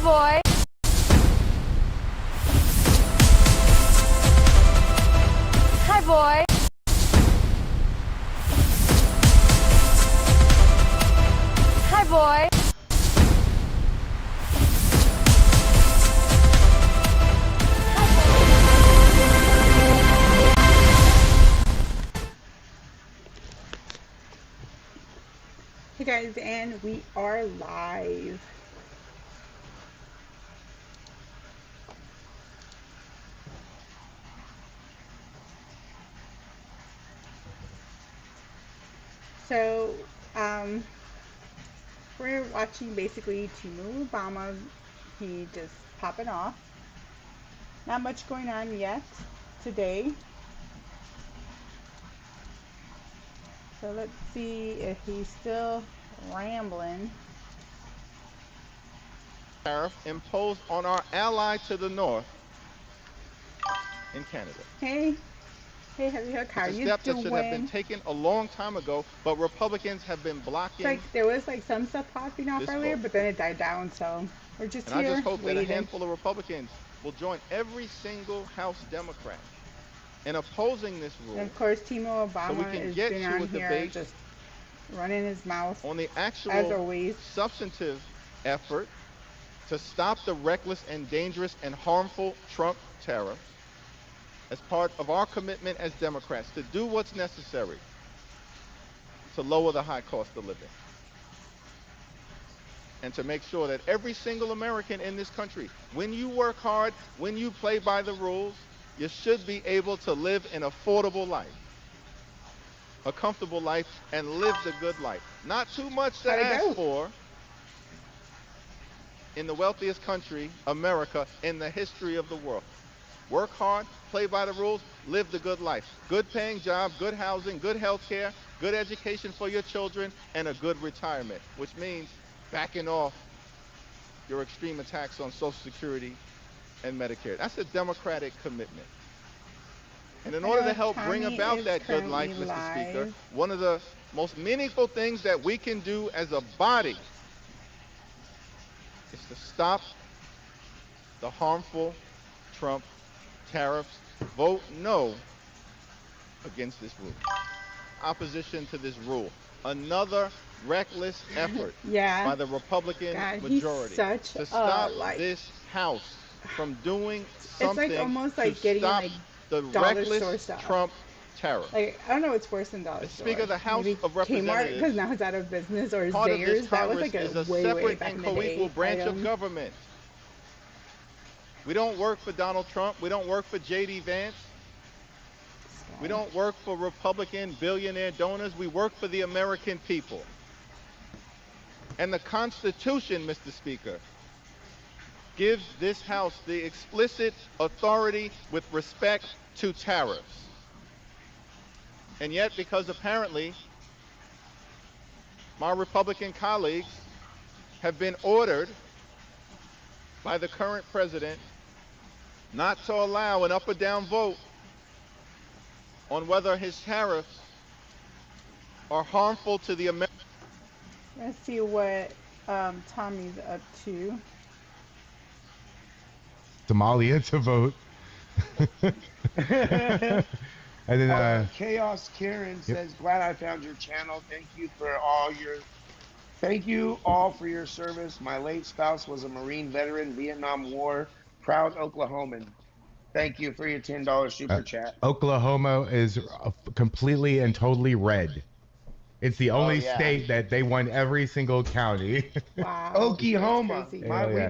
boy. Hi, boy. Hi, boy. Hey guys, and we are live. So, we're watching basically Timo Obama. He just popping off. Not much going on yet today. So let's see if he's still rambling. Tariff imposed on our ally to the north in Canada. Hey, Heavy Hook, how It's a you step that doing? should have been taken a long time ago, but Republicans have been blocking. Like there was like some stuff popping off this earlier, vote. but then it died down. So we're just And I here just hope waiting. that a handful of Republicans will join every single House Democrat in opposing this rule. And of course, Timo Obama so we can is get been to on a here debate just running his mouth on the actual as always. substantive effort to stop the reckless and dangerous and harmful Trump tariffs as part of our commitment as Democrats to do what's necessary to lower the high cost of living and to make sure that every single American in this country, when you work hard, when you play by the rules, you should be able to live an affordable life, a comfortable life, and live the good life. Not too much to ask for in the wealthiest country, America, in the history of the world. Work hard, play by the rules, live the good life. Good paying job, good housing, good health care, good education for your children, and a good retirement, which means backing off your extreme attacks on Social Security and Medicare. That's a Democratic commitment. And in order to help bring about that good life, Mr. Speaker, one of the most meaningful things that we can do as a body is to stop the harmful Trump tariffs. Vote no against this rule. Opposition to this rule. Another reckless effort by the Republican majority to stop this House from doing something to stop the reckless Trump tariff. Like, I don't know what's worse than dollar store. Speaker of the House of Representatives, because now it's out of business, or part of this Zayres. That was Congress like is a way separate back and in the co-equal day branch item. of government. We don't work for Donald Trump. We don't work for J.D. Vance. We don't work for Republican billionaire donors. We work for the American people. And the Constitution, Mr. Speaker, gives this House the explicit authority with respect to tariffs. And yet, because apparently my Republican colleagues have been ordered by the current president not to allow an up or down vote on whether his tariffs are harmful to the American. Let's see what Tommy's up to. Somalia to vote. And then Chaos Karen says, "Glad I found your channel. Thank you all for your service. My late spouse was a Marine veteran, Vietnam War, proud Oklahoman. Thank you for your $10 super chat." Oklahoma is completely and totally red. It's the only state that they won every single county. Wow. Oklahoma.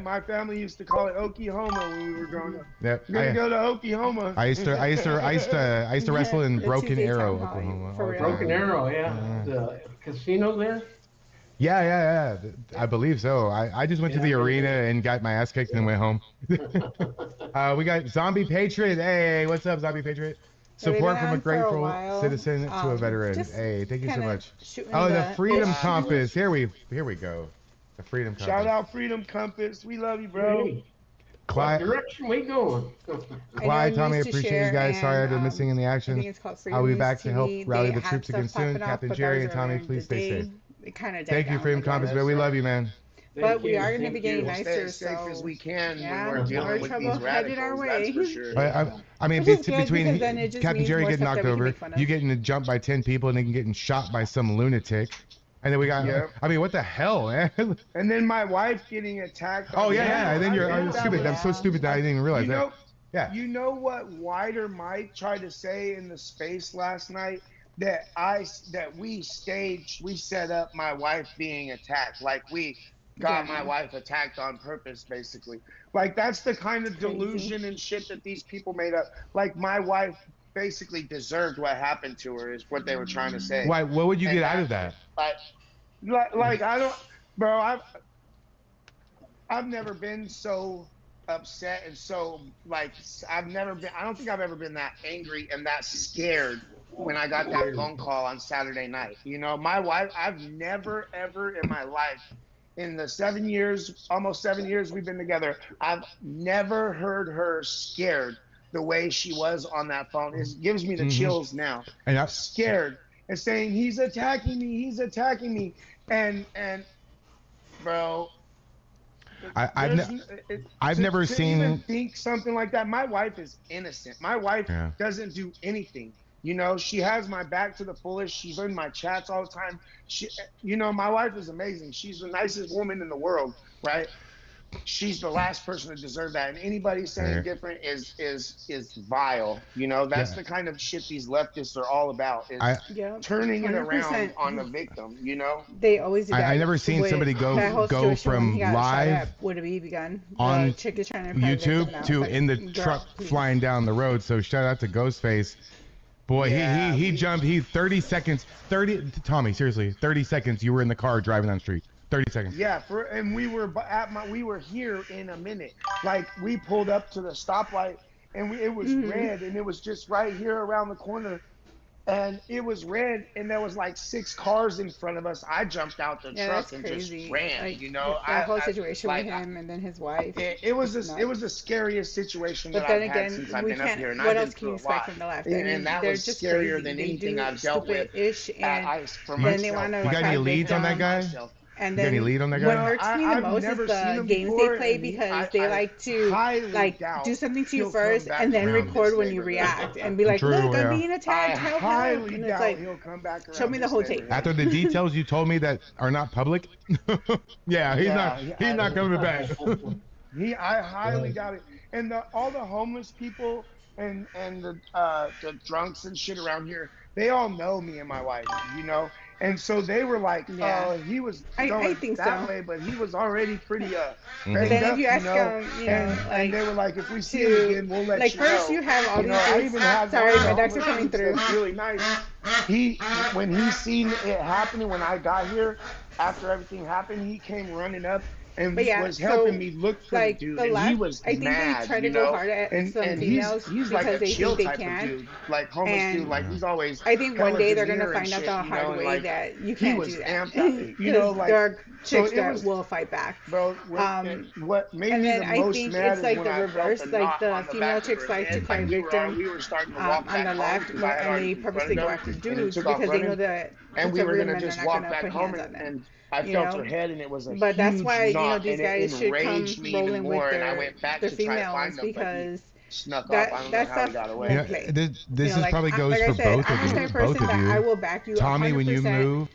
My family used to call it Oklahoma when we were growing up. Yep. We're gonna go to Oklahoma. I used to wrestle in Broken Arrow, Oklahoma. Broken Arrow, yeah. The casino there. Yeah. I believe so. I just went to the arena and got my ass kicked and went home. We got Zombie Patriot. Hey, what's up, Zombie Patriot? Support from a grateful citizen to a veteran. Hey, thank you so much. Oh, the Freedom Compass. Here we go. The Freedom Compass. Shout out Freedom Compass. We love you, bro. Hey, what direction we going? Clyde, Tommy, appreciate you guys. Sorry I've been missing in the action. I'll be back to help rally the troops again soon. Captain Jerry and Tommy, please stay safe. Thank you, Freedom Compass, man. We love you, man. But Thank we you. are going to be Thank getting you. We'll stay nicer, as safe as so we can when yeah, we're more dealing with trouble these headed our radicals. That's way. for sure. I mean, Which is good between because then it just Captain means Jerry more getting stuff knocked that we can over, make fun you of. getting jumped by 10 people, and then getting shot by some lunatic. And then we got, Yep. I mean, what the hell, man? And then my wife getting attacked Oh, on yeah, camera. yeah. And then I you're think that stupid. was- I'm so stupid that I didn't even realize you that. know, Yeah. you know what Wider Mike tried to say in the space last night? That we staged, we set up my wife being attacked, like we got my Yeah. wife attacked on purpose, basically. Like that's the kind of Crazy. delusion and shit that these people made up. Like my wife basically deserved what happened to her, is what they were trying to say. Why? What would you And get out of that? like I don't, bro. I've never been so upset and so like I've never been. I don't think I've ever been that angry and that scared when I got that phone call on Saturday night. You know, my wife. I've never ever in my life, in the 7 years, almost 7 years we've been together, I've never heard her scared the way she was on that phone. It gives me the chills now. And Scared and saying he's attacking me, and bro. I've never to seen even think something like that. My wife is innocent. My wife doesn't do anything. You know, she has my back to the fullest. She's in my chats all the time. My wife is amazing. She's the nicest woman in the world, right? She's the last person to deserve that, and anybody saying different is vile. You know, that's the kind of shit these leftists are all about, is turning it around 100%. on the victim. You know, They always do that. I never seen with somebody that whole go situation when from he got shot live at with a BB gun. on The chick is trying to private YouTube them out. to It's in the like, truck girl, please. flying down the road. So shout out to Ghostface. Boy, he jumped. He 30 seconds. 30. Tommy, seriously, 30 seconds. You were in the car driving down the street. 30 seconds. Yeah, and we were here in a minute. Like we pulled up to the stoplight, and it was red, and it was just right here around the corner, and it was red, and there was like 6 cars in front of us. I jumped out the truck that's and crazy. just ran. Like, You know, that whole situation with him and then his wife. It was the scariest situation But that then I've again, had since I've we been up can't. here, and What I've been else can through you a expect lot. from the left? And that they're was just scarier crazy. than They anything do I've dealt with. stupid-ish, and For then they myself. want to. You got any leads on that guy? And You got then any lead on that what guy? hurts me the I've most is never seen the him games before, they play and because they like to highly doubt do something to you he'll come first back and then around record this when you neighborhood. react and be like, True, look, yeah. I'm being I attacked. Help, help. highly And it's doubt like, he'll come back around. show me the this whole tape. neighborhood. After the details you told me that are not public, yeah, he's not coming back. I highly doubt it. And all the homeless people and the drunks and shit around here, they all know me and my wife, you know. And so they were like, Yeah. he was I going think that so. way, but he was already pretty But then if you ask them, and they were like, if we see him to again, we'll let like you first know. you have all You know, these I dudes. even had Sorry, one my of the ducks are coming homeless through. that's really nice. When he seen it happening when I got here, after everything happened, he came running up and But yeah, was helping so, me look for like, the dude, the and he left, was I think mad, they try to you go know? hard at and some and females he's like because a they chill think they type can. of dude, like homeless And dude, like he's always. I think one hella day they're gonna demure and find out shit, the you know, hard and, way like, that you he can't was do that. amped up, you know, like there are so chicks it that was, will fight back. bro. What made And me then the I most think mad it's is like when the I felt reverse, the like knot the on the female back of chicks her like to head, play like victim we were starting to walk on back the home left, because I had and they already purposely go confronted after her, and he dudes took off because they know running, that and we were conservative gonna men are just not walk gonna back put home, hands on them. and I You felt know? her head, and it was a But that's huge why knot, these and guys it should come enraged me even rolling with more, and I went back their to try to females find him, but he because snuck off. that I don't know that how he stuff got won't away. play. This is like, probably goes like for I said, both I'm of the type you. of person Both of that I you. will back you Tommy, when you 100%. move,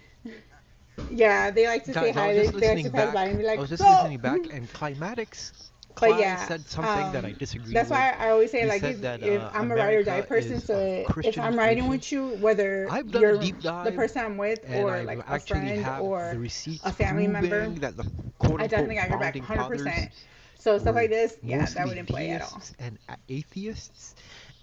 Yeah, they like to say Guys, I hi. was They just like to listening pass back. by and be like, I was just "Go!" listening back, and climatics. But Clyde yeah, said something that I disagreed that's with. why I always say, He like, said if, that, I'm a ride or die America person, is so a if Christian I'm riding nation. with you, whether I've done you're a deep the dive, person I'm with and or I like a actually friend have or the receipts a family member, proving that the I quote-unquote definitely got your back founding 100%. fathers So stuff were like this, yeah, that mostly wouldn't play at all. deists and atheists,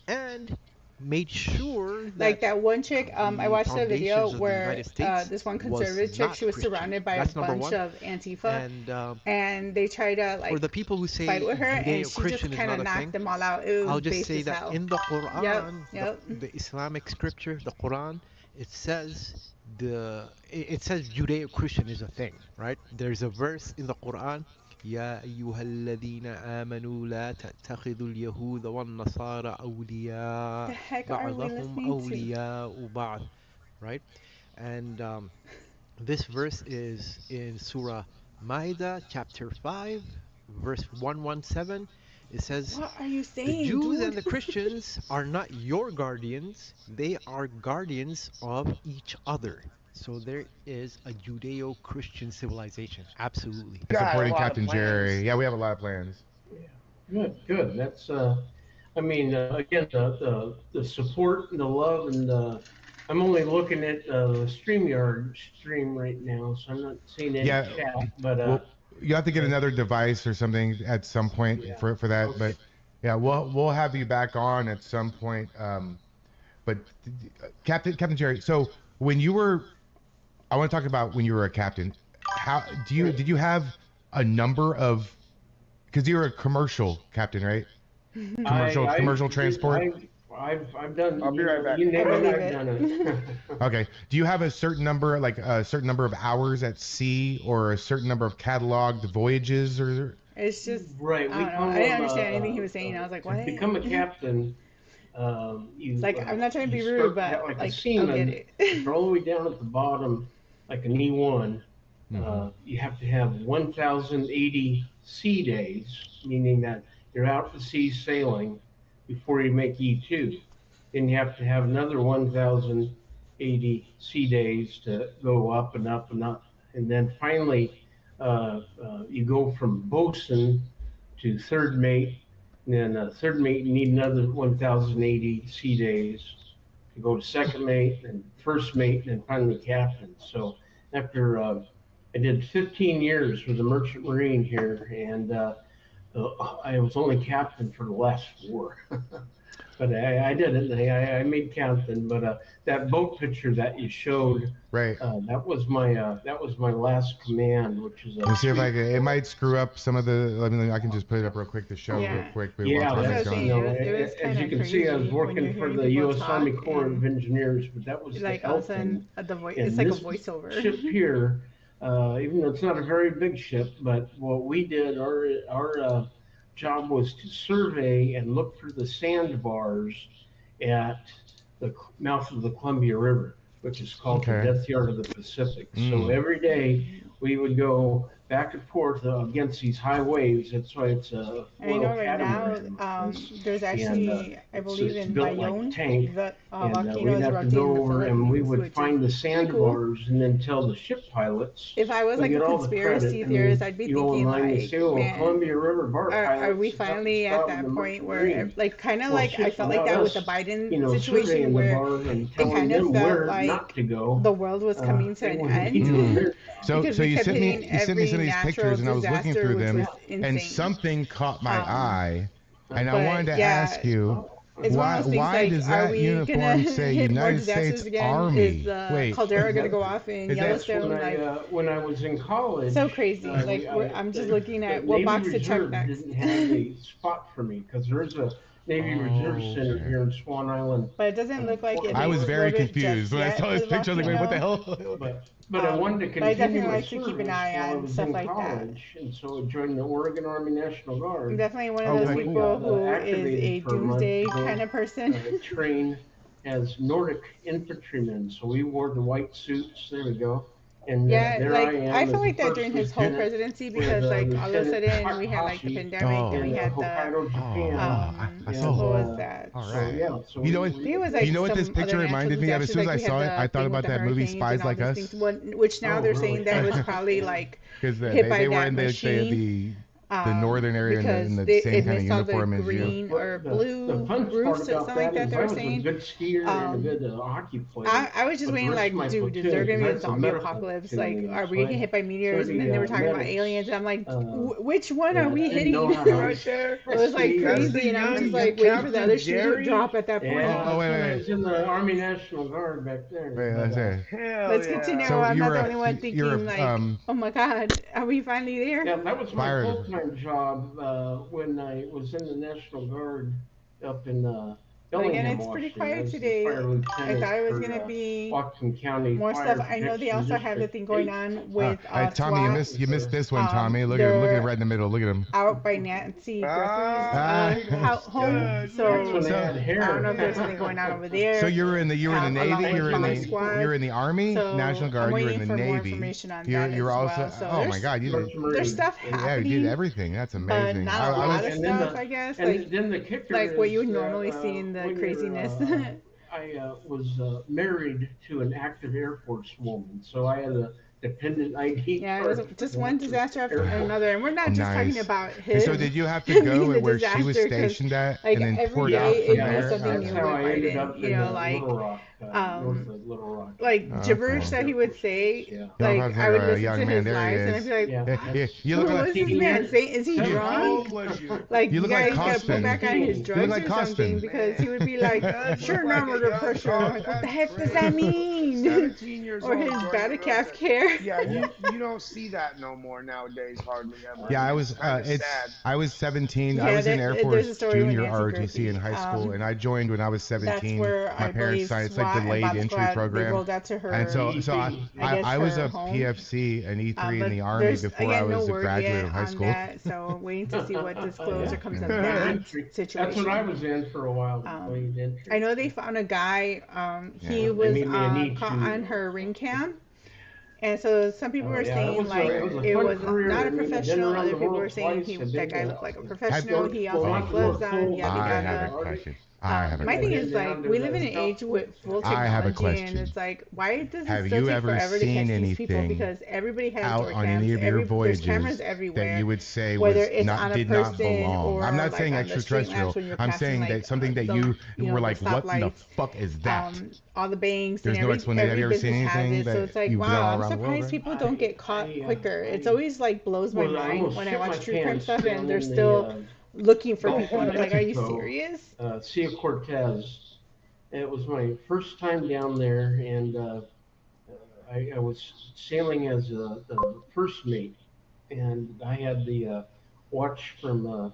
and made sure that Like that one chick, I the watched a video foundations of the where United States this one was conservative chick, not she was Christian. surrounded by That's a number bunch one. of Antifa, And and they try to for like the people who say fight with her, and she just Judeo-Christian is kind of not a knocked thing, them all out. It was I'll just based say as that hell. in the Quran, Yep. the Islamic scripture, the Quran, it says it says Judeo-Christian is a thing, right? There's a verse in the Quran, يا أيها الذين آمنوا لا تتخذوا اليهود والنصارى The أولياء heck are we بعضهم listening to? أولياء بعض, right? And this verse is in Surah Maida chapter 5, verse 117. It says, What are you the saying, Jews dude? and the Christians are not your guardians, they are guardians of each other. So there is a Judeo-Christian civilization. Absolutely. God, a Supporting lot of Captain plans. Jerry. Yeah, we have a lot of plans. Good, good. That's I mean, again, the support and the love and I'm only looking at the StreamYard stream right now, so I'm not seeing any Yeah, chat. But well, you have to get another device or something at some point Yeah. for that. Okay. But yeah, we'll have you back on at some point. But Captain Jerry, so when you were, I want to talk about when you were a captain. How did you have a number of? Because you're a commercial captain, right? Commercial transport. I've done. I'll be right back. You name I it, believe I've it. done it. Okay. Do you have a certain number, like a certain number of hours at sea, or a certain number of cataloged voyages, or? It's just Right. I We don't know. call I didn't them, understand anything he was saying. I was like, to what? become a captain, you. It's like, I'm not trying to you be rude, start but like like, a I'll seaman, get it. you're all the way down at the bottom, like an E1. You have to have 1,080 sea days, meaning that you're out at the sea sailing before you make E2. Then you have to have another 1,080 sea days to go up and up and up. And then finally, you go from bosun to third mate. And then third mate, you need another 1,080 sea days to go to second mate, and first mate, and then finally captain. So after I did 15 years with the Merchant Marine here, and I was only captain for the last 4. But I did it. I made captain. But that boat picture that you showed, Right. that was my last command, which is a. Let's see if I can. It might screw up some of the. Let me. I can just put it up real quick to show real Yeah. quick. Yeah, while That's Tommy's what I was gone. saying. It was as kinda you can see, I was crazy when working you're for hearing the people U.S. Army talk Corps of and Engineers, but that was like the all of a sudden, Elfin. the voice. And It's like a this voiceover. ship here, even though it's not a very big ship, but what we did, our job was to survey and look for the sandbars at the mouth of the Columbia River, which is called the Okay. Death Yard of the Pacific. So Mm. every day we would go back and forth against these high waves. That's why it's a I foil know right now, catamaran. there's actually, I believe it's in built like a Bayonne, tank, the and volcano we'd is have to erupting in go the over and we Philippines, would which find the is pretty cool. sandbars and then tell the ship pilots. If I was we like a get all the conspiracy credit. theorist, I'd be you all thinking mind to like, say, oh, man, Columbia River bar are pilots we got the finally at job in that the point Merchant where, Marine. like, kind of Well, like I ships felt like without that with the us, Biden situation, surveying the where bar and it telling kind of them felt where not like to go. the world was coming to They an wouldn't end. do their So Because so we you kept sent me hitting you sent me some of every these natural pictures, and I was looking disaster, through which them, was and insane. something caught my eye, and I But wanted to yeah, ask you. it's one of those things Why like, does are that we gonna uniform say hit more United disasters States again? Army? Is the Wait, caldera gonna go off in is that- Yellowstone? when I was in college. So crazy. Like, I'm just looking at what Navy box to check Reserve next. didn't have a spot for me because there's a Navy Reserve Center okay. here in Swan Island. But it doesn't look like it. I was very exploded confused just when I yet saw for this the picture. I was like, wait, what the volcano. hell? But I wanted to But I continue definitely my like to keep an service eye while I on was stuff in like that. college, and so I joined the Oregon Army National Guard. I'm definitely one of Oh, those okay, people cool. who is Activated a for a month doomsday to go, kind of person. Train as Nordic infantrymen. So we wore the white suits. There we go. And Yeah, there like I am. I as feel a like that first during his whole lieutenant presidency, with, because like all of a Lieutenant sudden we had like the Takahashi pandemic and we in had the Hokkaido, Japan. I what saw. was that? All So, right. yeah, so You know what? I think it was like You know what this some picture other reminded natural me of? As soon as I disasters, saw like we it, had I the thought thing about with the that movie hurricanes Spies and all Like these Us. things, which now Oh, they're really? saying that it was probably like Because hit by they were that in the machine. northern area Because in the they, same it kind of missed all the uniform as you. green or the blue fun part roofs or about something like that is they I were was saying. a good skier and a good hockey player. I was just But the waiting rest like, of my dude, is platoon, there gonna be a that's a zombie medical apocalypse? Like, platoon, are we so getting hit by meteors? And then they were talking about medics, aliens, and I'm like, which one yeah, are we didn't hitting know how to right there? It was like ski or- That's the crazy, and I'm just young like waiting for the other Captain shoe to Jerry? drop at that point. Yeah, Oh, wait, I wait. was in the Army National Guard back there. Wait, but, let's say. Hell Let's yeah. continue. So I'm you not were the a- only one you're a, thinking like, oh my god, are we finally there? Yeah, that was my Fire. full-time job when I was in the National Guard up in But again, Bellingham, it's pretty Washington, quiet as the today. fire I lieutenant thought it was for, gonna be Whatcom County more Fire stuff. I know they Protection also have the District thing going 8. on with Tommy, SWAT. you missed this one, Tommy. Look They're at right in the middle. Look at him. out by Nancy Guthrie's Ah. home. That's So when they had I hair. don't know if there's something going on over there. So you were in the along Navy, with you were in bomb the squad. you were in the Army, So National Guard, I'm you were in waiting the for more Navy. information on You're that you're as also well. So oh my God, you did there's stuff yeah, you happening. did everything. That's But amazing. not a lot of And then stuff, the- I guess. And Like then the kicker like what you would is, normally see in the when you're, craziness. I was married to an active Air Force woman, so I had a dependent ID Yeah, it card. was for just the one disaster after Air Force. another, and we're not just talking Nice. about And his. so did you have to go being the where she was disaster, 'cause, stationed at like, and then every poured day out it from was there? something That's new how we're I ended fighting, up you in know, like, Little Rock, north of Little Rock. like Okay. gibberish that he would say. Yeah. Like Sounds I like would a listen young to man. his There he lives, and I'd is. be like, Yeah. Yeah, you look who like was this man saying? Is he Seven. How drunk? old was you? Like, You look like guys gotta pull Costin. back on his You drugs look like or something, Costin. because he would be like, Does sure, look no like a murder young pressure. I'm like, what the Costin. heck does that mean? 17 years Or old. his joining Batacast real hair. Yeah, you don't see that no more nowadays, hardly ever. Yeah, I was It's kinda sad. I was 17. Yeah, I was in there's Air Force a story with Junior Nancy ROTC in high school, Griffey. and I joined when I was That's 17. where My I parents believe signed it's like SWAT and delayed Bomb entry Squad, they program. rolled out to her. And so I guess I was her a home. PFC and E3 in But the Army there's, before I again, no was a word graduate yet of high on school. that, so waiting to see what disclosure comes of Yeah. that That's what I situation. was in for a while. delayed entry. I know they found a guy. He Yeah. was They made me a need caught to. on her ring cam. And so some people were Yeah, saying it was like a it fun was career. not a I mean, I've been professional. around Other the people world were saying twice. that guy looked like a professional. He also Well, had not gloves full- on, yada I yada. have a question. I have a My thing question. is like we live in an age with full I have a technology, and question. it's like why does Have it still you take ever forever to seen catch these people? anything Because everybody has out door on cams. any of your There's voyages cameras everywhere. that you would say whether was it's not on a did not person belong? or I'm not like saying on the street extraterrestrial. lamps when you're I'm passing, saying like, that something that the, you know, were the like, what in the stoplights, fuck is that? all the banks There's and no every explanation. Have you ever business seen has anything it. So that it's like, you've been wow, all I'm around the world, surprised right? people don't get caught quicker. It's always like blows my Well, I mind almost when I shit my watch true crime pants stuff down and they're in the, still looking for Gulf people. And of I'm like, are you Mexico. serious? Sea Cortez. It was my first time down there, and I was sailing as a first mate, and I had the watch from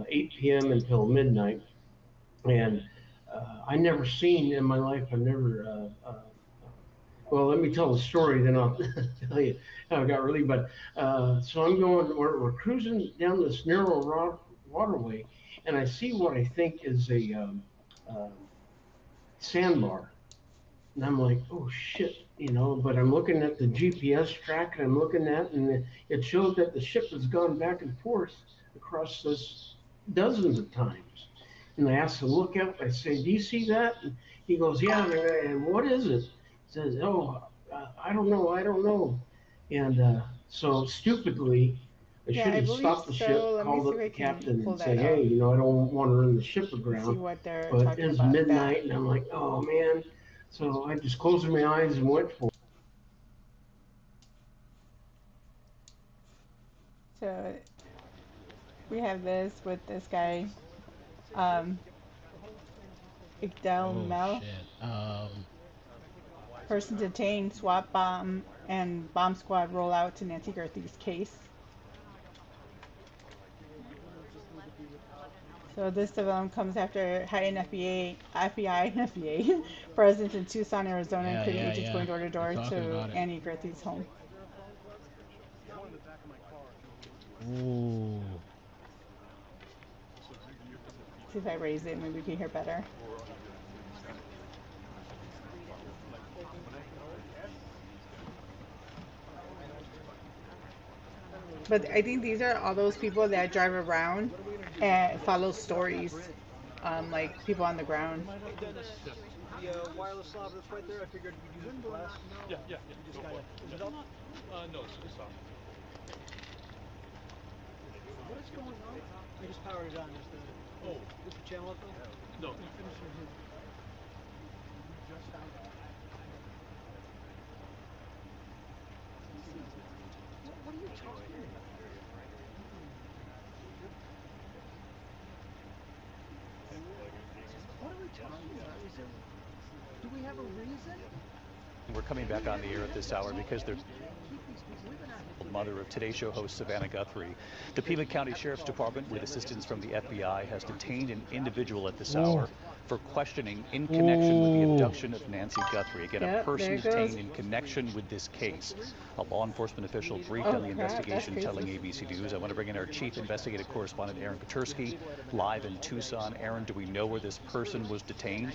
8 p.m. until midnight, and I never seen in my life. I've never. Well, let me tell the story, then I'll tell you how I got really. But so I'm going. We're cruising down this narrow waterway, and I see what I think is a sandbar. And I'm like, oh shit, but I'm looking at the GPS track and I'm looking at, and it showed that the ship has gone back and forth across this dozens of times. And I asked the lookout, I say, do you see that? And he goes, yeah, and what is it? He says, oh, I don't know. And so stupidly, I Yeah, should I have believe stopped the so. ship, Let me called see up if the I can captain pull and that say, up. hey, I don't want to run the ship See aground. what they're But talking it was about. midnight, and I'm like, oh man. So I just closed my eyes and went for it. So we have this with this guy, Igdel Mel. Person detained, SWAT bomb and bomb squad roll out to Nancy Gerthy's case. So this development comes after heightened FBI and FBI presence in Tucson, Arizona, including agents going door to door to Annie Gerthy's home. Ooh. See if I raise it, maybe we can hear better. But I think these are all those people that drive around and follow stories, like people on the ground. The wireless slab that's right there, I figured we'd use it for glass. Yeah, you just gotta, is it up? No, it's off. What is going on? I just powered it on. Is the channel up though? No. Finish your hood. You just found it. What are you talking about? What are we talking about? Do we have a reason? We're coming back on the air at this hour because there's Mother of Today Show host Savannah Guthrie. The Pima County Sheriff's Department, with assistance from the FBI, has detained an individual at this hour for questioning in connection with the abduction of Nancy Guthrie. Again, a person detained in connection with this case. A law enforcement official briefed on the investigation, telling ABC News. I want to bring in our chief investigative correspondent, Aaron Petersky, live in Tucson. Aaron, do we know where this person was detained?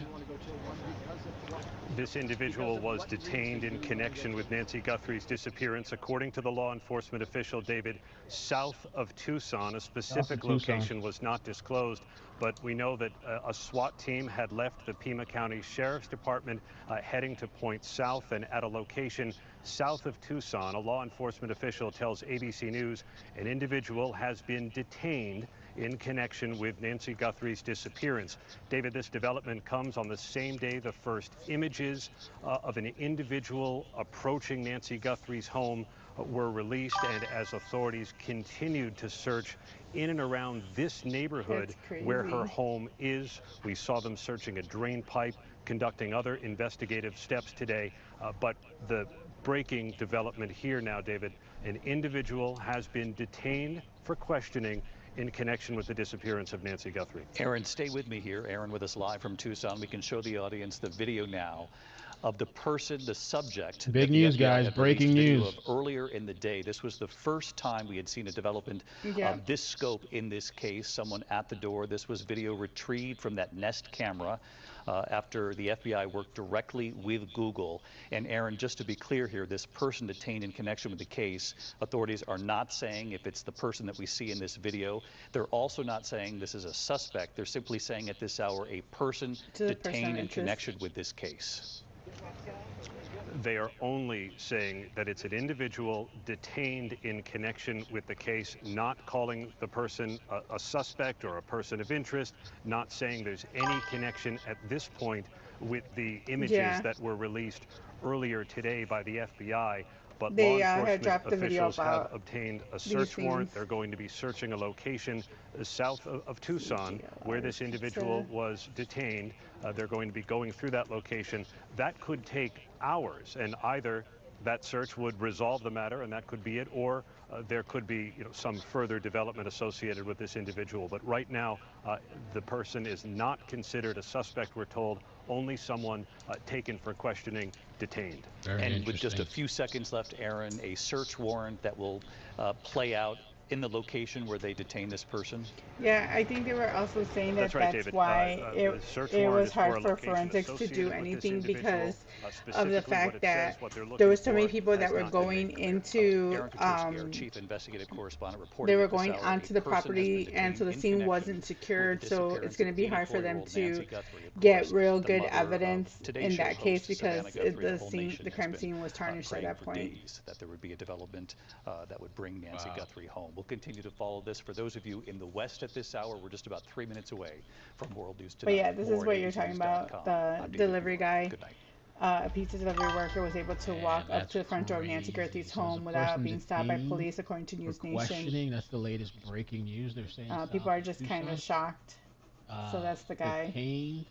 This individual was detained in connection with Nancy Guthrie's disappearance, according to the law enforcement official, David, south of Tucson. A specific location was not disclosed, but we know that a SWAT team had left the Pima County Sheriff's Department heading to Point South, and at a location south of Tucson, a law enforcement official tells ABC News an individual has been detained in connection with Nancy Guthrie's disappearance. David, this development comes on the same day the first images of an individual approaching Nancy Guthrie's home were released, and as authorities continued to search in and around this neighborhood where her home is. We saw them searching a drain pipe, conducting other investigative steps today, but the breaking development here now, David, an individual has been detained for questioning in connection with the disappearance of Nancy Guthrie. Aaron, stay with me here. Aaron with us live from Tucson. We can show the audience the video now of the person, the subject. Big news, guys. Breaking news. Earlier in the day, this was the first time we had seen a development of this scope in this case. Someone at the door. This was video retrieved from that Nest camera after the FBI worked directly with Google. And Aaron, just to be clear here, this person detained in connection with the case, authorities are not saying if it's the person that we see in this video. They're also not saying this is a suspect. They're simply saying at this hour a person detained in connection with this case. They are only saying that it's an individual detained in connection with the case, not calling the person a suspect or a person of interest, not saying there's any connection at this point with the images that were released earlier today by the FBI. But law enforcement officials have obtained a search warrant. They're going to be searching a location south of Tucson where this individual was detained. They're going to be going through that location. That could take hours, and either that search would resolve the matter, and that could be it, or there could be some further development associated with this individual. But right now, the person is not considered a suspect, we're told, only someone taken for questioning, detained. And with just a few seconds left, Aaron, a search warrant that will play out in the location where they detained this person? Yeah, I think they were also saying that that's why it was hard for forensics to do anything because of the fact that there were so many people that were going into, chief investigative correspondent, they were going onto the property, and so the scene wasn't secured, so it's going to be hard for them to get real good evidence in that case because the crime scene was tarnished at that point. That there would be a development that would bring Nancy Guthrie home. We'll continue to follow this. For those of you in the West at this hour, we're just about 3 minutes away from World News Tonight. But yeah, this is what you're talking about. The delivery guy, a pizza delivery worker, was able to walk up to the front door of Nancy Guthrie's home without being stopped by police, according to News Nation. That's the latest breaking news. They're saying people are just kind of shocked. So that's the guy. Detained.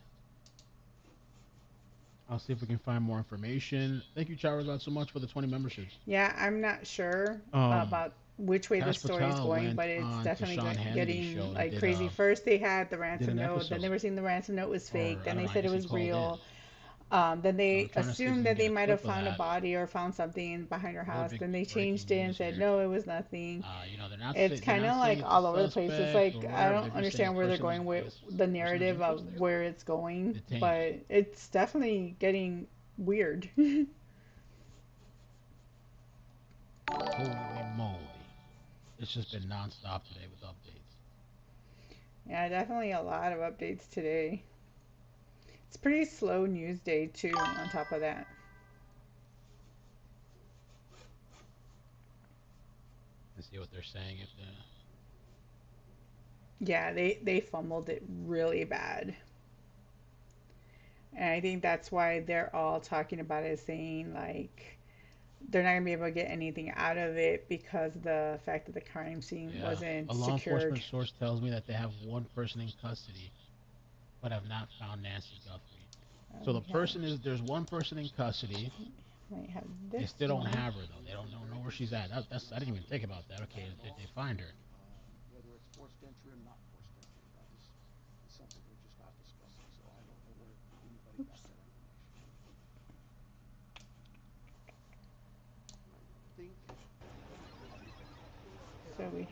I'll see if we can find more information. Thank you, Charizard, so much for the 20 memberships. Yeah, I'm not sure about which way the story is going, but it's definitely getting like crazy. First they had the ransom note, then they were saying the ransom note was fake, then they said it was real. Then they assumed that they might have found a body or found something behind her house. Then they changed it and said no, it was nothing. It's kind of like all over the place. It's like I don't understand where they're going with the narrative of where it's going, but it's definitely getting weird. Holy moly. It's just been nonstop today with updates. Yeah, definitely a lot of updates today. It's pretty slow news day too, on top of that. Let's see what they're saying. Yeah, they fumbled it really bad. And I think that's why they're all talking about it, saying like they're not going to be able to get anything out of it because of the fact that the crime scene wasn't secured. A law enforcement source tells me that they have one person in custody, but have not found Nancy Guthrie. So the person is, there's one person in custody, Might have They this still don't one. have her though. They don't know where she's at. That's I didn't even think about that. Okay, did they find her? Whether it's forced entry or not forced entry, that is something we're just not discussing. So I don't know where anybody got that information. I think. So we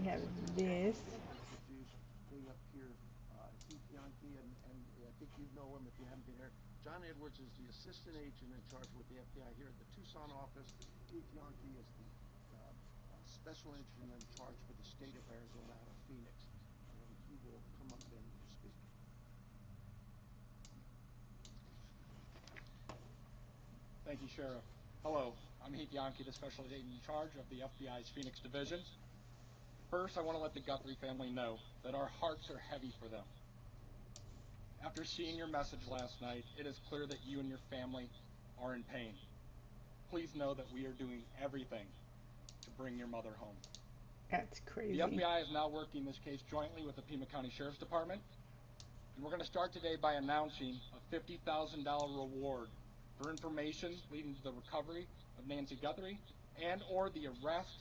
have this. Bring up here Heath Yankee, and I think you know him if you haven't been here. John Edwards is the assistant agent in charge with the FBI here at the Tucson office. Heath Yankee is the special agent in charge for the state of Arizona out of Phoenix, and he will come up and speak. Thank you, Sheriff. Hello, I'm Heath Yankee, the special agent in charge of the FBI's Phoenix Division. First, I want to let the Guthrie family know that our hearts are heavy for them. After seeing your message last night, it is clear that you and your family are in pain. Please know that we are doing everything to bring your mother home. That's crazy. The FBI is now working this case jointly with the Pima County Sheriff's Department, and we're going to start today by announcing a $50,000 reward for information leading to the recovery of Nancy Guthrie and or the arrest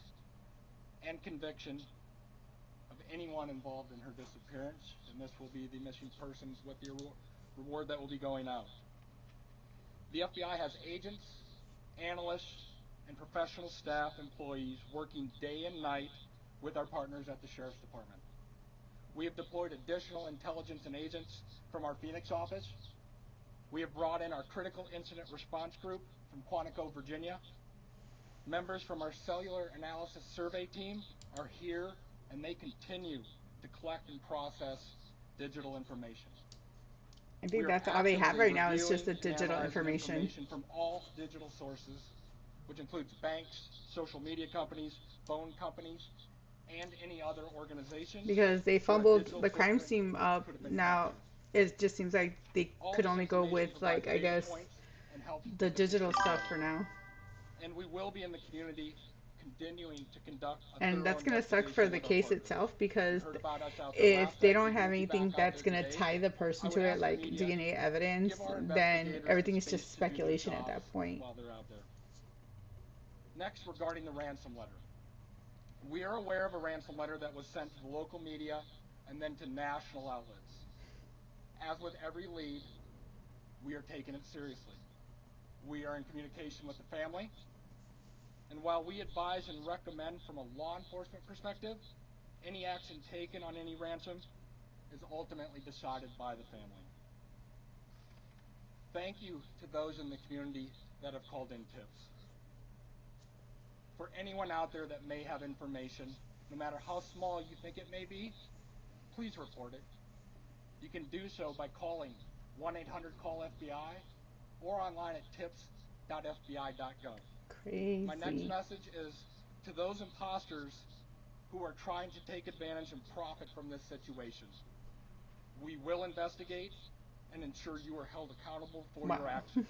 and conviction of anyone involved in her disappearance, and this will be the missing persons with the reward that will be going out. The FBI has agents, analysts, and professional staff employees working day and night with our partners at the Sheriff's Department. We have deployed additional intelligence and agents from our Phoenix office. We have brought in our critical incident response group from Quantico, Virginia. Members from our cellular analysis survey team are here, and they continue to collect and process digital information. I think that's all they have right now is just the digital information from all digital sources, which includes banks, social media companies, phone companies, and any other organizations. Because they fumbled the crime scene up. Now it just seems like they could only go with, like, I guess, the digital stuff for now. And we will be in the community continuing to conduct and that's going to suck for the case itself, because if they don't have anything that's going to tie the person to it, like DNA evidence, then everything is just speculation at that point. Next, regarding the ransom letter. We are aware of a ransom letter that was sent to the local media and then to national outlets. As with every lead, we are taking it seriously. We are in communication with the family, and while we advise and recommend from a law enforcement perspective, any action taken on any ransom is ultimately decided by the family. Thank you to those in the community that have called in tips. For anyone out there that may have information, no matter how small you think it may be, please report it. You can do so by calling 1-800-CALL-FBI or online at tips.fbi.gov. Crazy. My next message is to those imposters who are trying to take advantage and profit from this situation. We will investigate and ensure you are held accountable for your actions.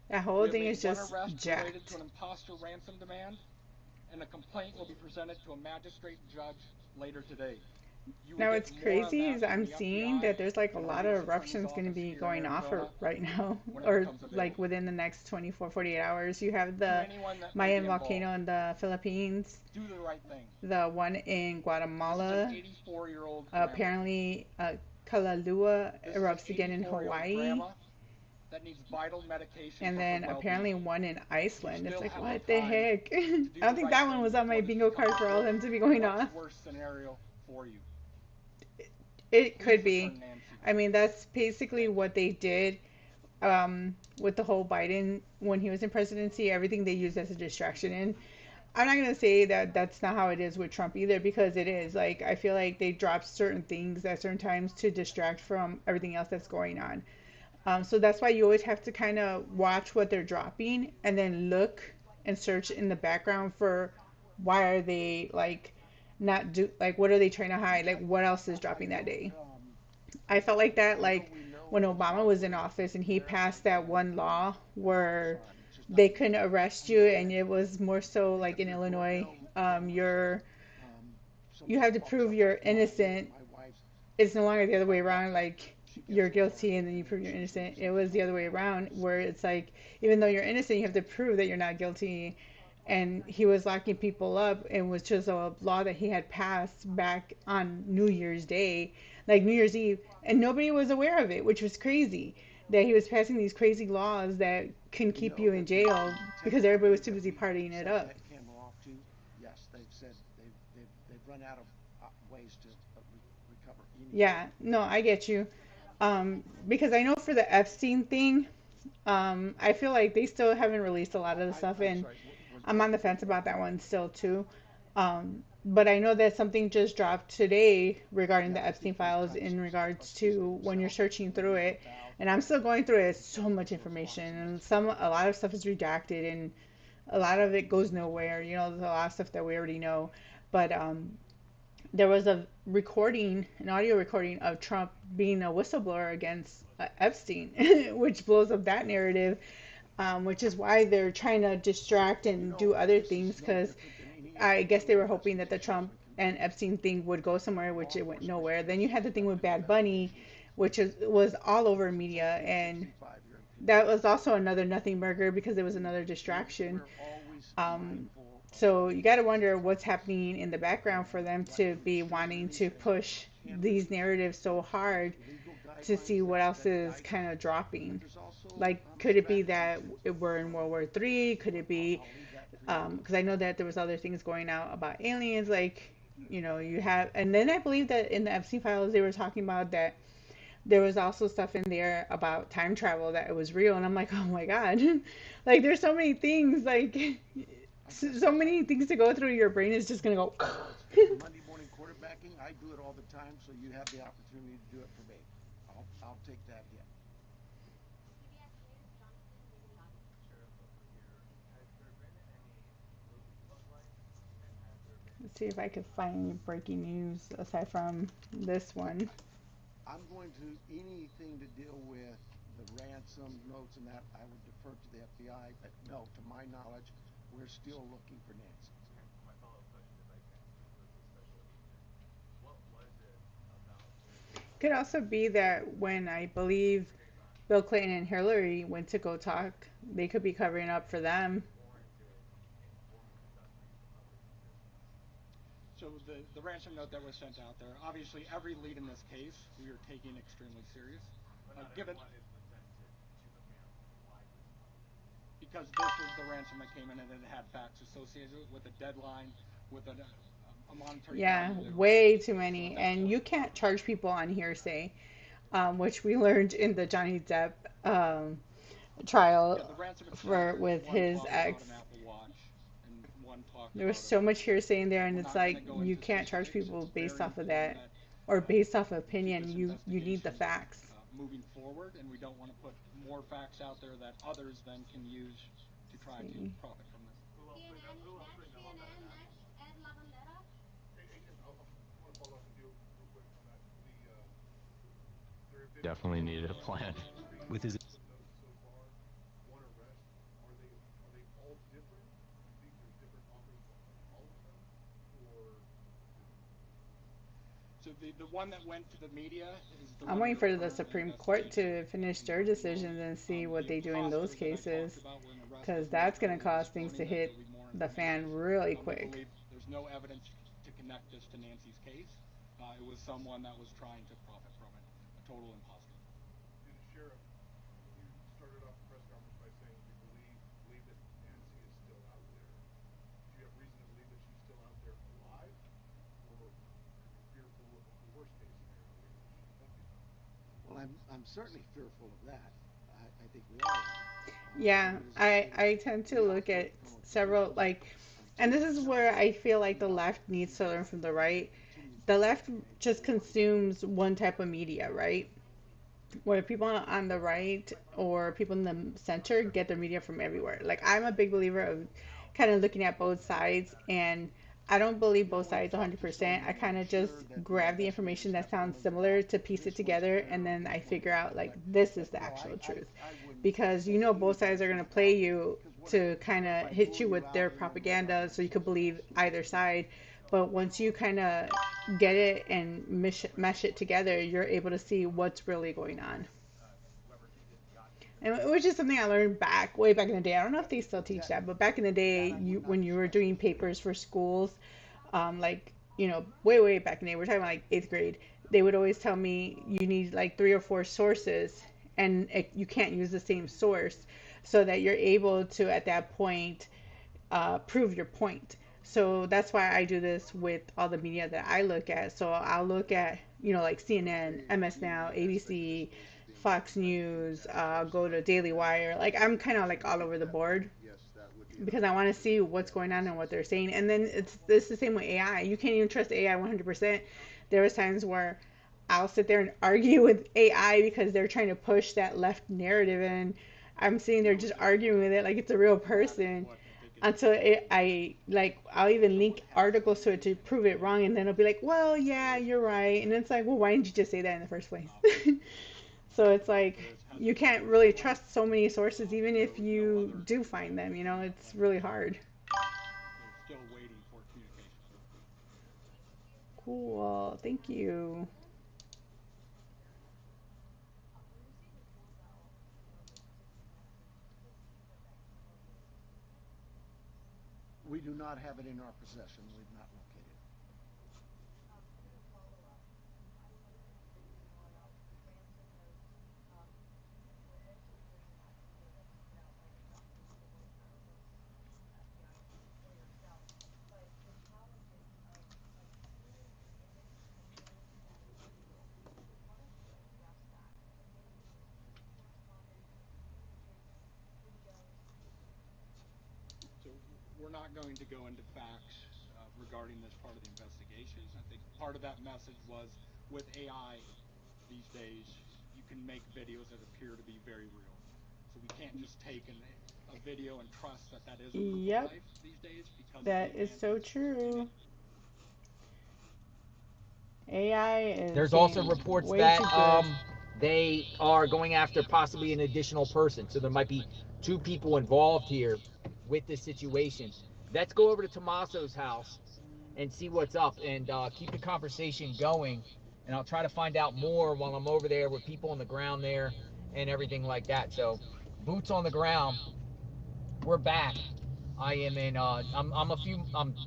That whole thing is just jacked. Related to an imposter ransom demand, and a complaint will be presented to a magistrate judge later today. Now what's crazy is I'm seeing that there's like a lot of eruptions going to be going off right now, or like within the next 48 hours. You have the Mayan volcano in the Philippines, the one in Guatemala, apparently Kalalua erupts again in Hawaii, and then apparently one in Iceland. It's like, what the heck? I don't think that one was on my bingo card for all of them to be going off. It could be. I mean, that's basically what they did with the whole Biden when he was in presidency. Everything they used as a distraction. And I'm not going to say that that's not how it is with Trump either, because it is. Like, I feel like they drop certain things at certain times to distract from everything else that's going on. So that's why you always have to kind of watch what they're dropping and then look and search in the background for why are they, like, not do, like, what are they trying to hide? Like, what else is dropping that day? I felt like that, like, when Obama was in office and he passed that one law where they couldn't arrest you, and it was more so like in Illinois, you have to prove you're innocent. It's no longer the other way around. Like, you're guilty and then you prove you're innocent. It was the other way around, where it's like, even though you're innocent, you have to prove that you're not guilty. And he was locking people up, and was just a law that he had passed back on New Year's Day, like New Year's Eve, and nobody was aware of it, which was crazy. That he was passing these crazy laws that can keep you in jail because everybody was too busy partying it up. Yes, they've said they've run out of ways to recover. Yeah, no, I get you. Because I know for the Epstein thing, I feel like they still haven't released a lot of the stuff, and I'm on the fence about that one still too. But I know that something just dropped today regarding the Epstein files in regards to when you're searching through it, and I'm still going through it. It's so much information, and a lot of stuff is redacted, and a lot of it goes nowhere. You know, there's a lot of stuff that we already know, but there was a recording, an audio recording of Trump being a whistleblower against Epstein, which blows up that narrative, which is why they're trying to distract and do other things, because I guess they were hoping that the Trump and Epstein thing would go somewhere, which it went nowhere. Then you had the thing with Bad Bunny, which was all over media, and that was also another nothing burger because it was another distraction. So you got to wonder what's happening in the background for them to be wanting to push these narratives so hard to see what else is kind of dropping. Like, could it be that we're in World War III? Could it be, because I know that there was other things going out about aliens, like, you know, you have, and then I believe that in the Epstein files they were talking about that there was also stuff in there about time travel, that it was real, and I'm like, oh my God, like there's so many things, like so many things to go through. Your brain is just gonna go. Monday morning quarterbacking, I do it all the time, so you have the opportunity to do it for me. I'll take that hit. Let's see if I could find any breaking news aside from this one. I'm going to, anything to deal with the ransom notes and that, I would defer to the FBI, but no, to my knowledge, we're still looking for Nancy. My follow-up question, if I can, was a special agent. What was it about? Could also be that when, I believe, Bill Clinton and Hillary went to go talk, they could be covering up for them. So the ransom note that was sent out there, obviously every lead in this case we are taking extremely serious. Given because this was the ransom that came in and it had facts associated with a deadline, with a monetary value. Way too many, and you can't charge people on hearsay, which we learned in the Johnny Depp trial with his ex. There was so much hearsay in there, and it's like you can't charge people based off of that, or based off of opinion. You need the facts. Moving forward, and we don't want to put more facts out there that others then can use to try to profit from this. Definitely needed a plan. With his So the one that went to the media is the I'm waiting for the Supreme Court to finish their decisions and see what they do in those cases, because that's going to cause things to hit the fan really quick. There's no evidence to connect this to Nancy's case. It was someone that was trying to profit from it, a total imposter. Sheriff, you started off the press conference by saying you believe that Nancy is still out there. Do you have reason to believe that she's still out there alive, or fearful of the worst case scenario? Well, I'm certainly fearful of that. I think we all are. Yeah, I tend to look at several, like, and this is where I feel like the left needs to learn from the right. The left just consumes one type of media, right? Where people on the right or people in the center get their media from everywhere. Like, I'm a big believer of kind of looking at both sides, and I don't believe both sides 100%. I kind of just grab the information that sounds similar to piece it together, and then I figure out, like, this is the actual truth. Because you know both sides are going to play you to kind of hit you with their propaganda so you could believe either side. But once you kind of get it and mesh it together, you're able to see what's really going on. And which is something I learned way back in the day. I don't know if they still teach that, but back in the day, when you were doing papers for schools, like, you know, way back in the day, we're talking about like 8th grade, they would always tell me you need like 3 or 4 sources, and you can't use the same source, so that you're able to, at that point, prove your point. So that's why I do this with all the media that I look at. So I'll look at, you know, like CNN, MS Now, ABC, Fox News, go to Daily Wire. Like, I'm kind of like all over the board, because I want to see what's going on and what they're saying. And then it's the same with AI. You can't even trust AI 100%. There was times where I'll sit there and argue with AI because they're trying to push that left narrative, and I'm sitting there just arguing with it like it's a real person, until I'll even link articles to it to prove it wrong, and then it'll be like, well, yeah, you're right. And it's like, well, why didn't you just say that in the first place? So it's like, you can't really trust so many sources, even if you do find them, you know, it's really hard. Still waiting for communication. Cool, thank you. We do not have it in our possession. We've not located it. We're not going to go into facts regarding this part of the investigations. I think part of that message was, with AI these days, you can make videos that appear to be very real. So we can't just take a video and trust that that is a proof of life these days. Because that is so true. AI is. There's also reports that they are going after possibly an additional person. So there might be 2 people involved here with this situation. Let's go over to Tommaso's house and see what's up, and keep the conversation going. And I'll try to find out more while I'm over there with people on the ground there and everything like that. So, boots on the ground. We're back. I am in. I'm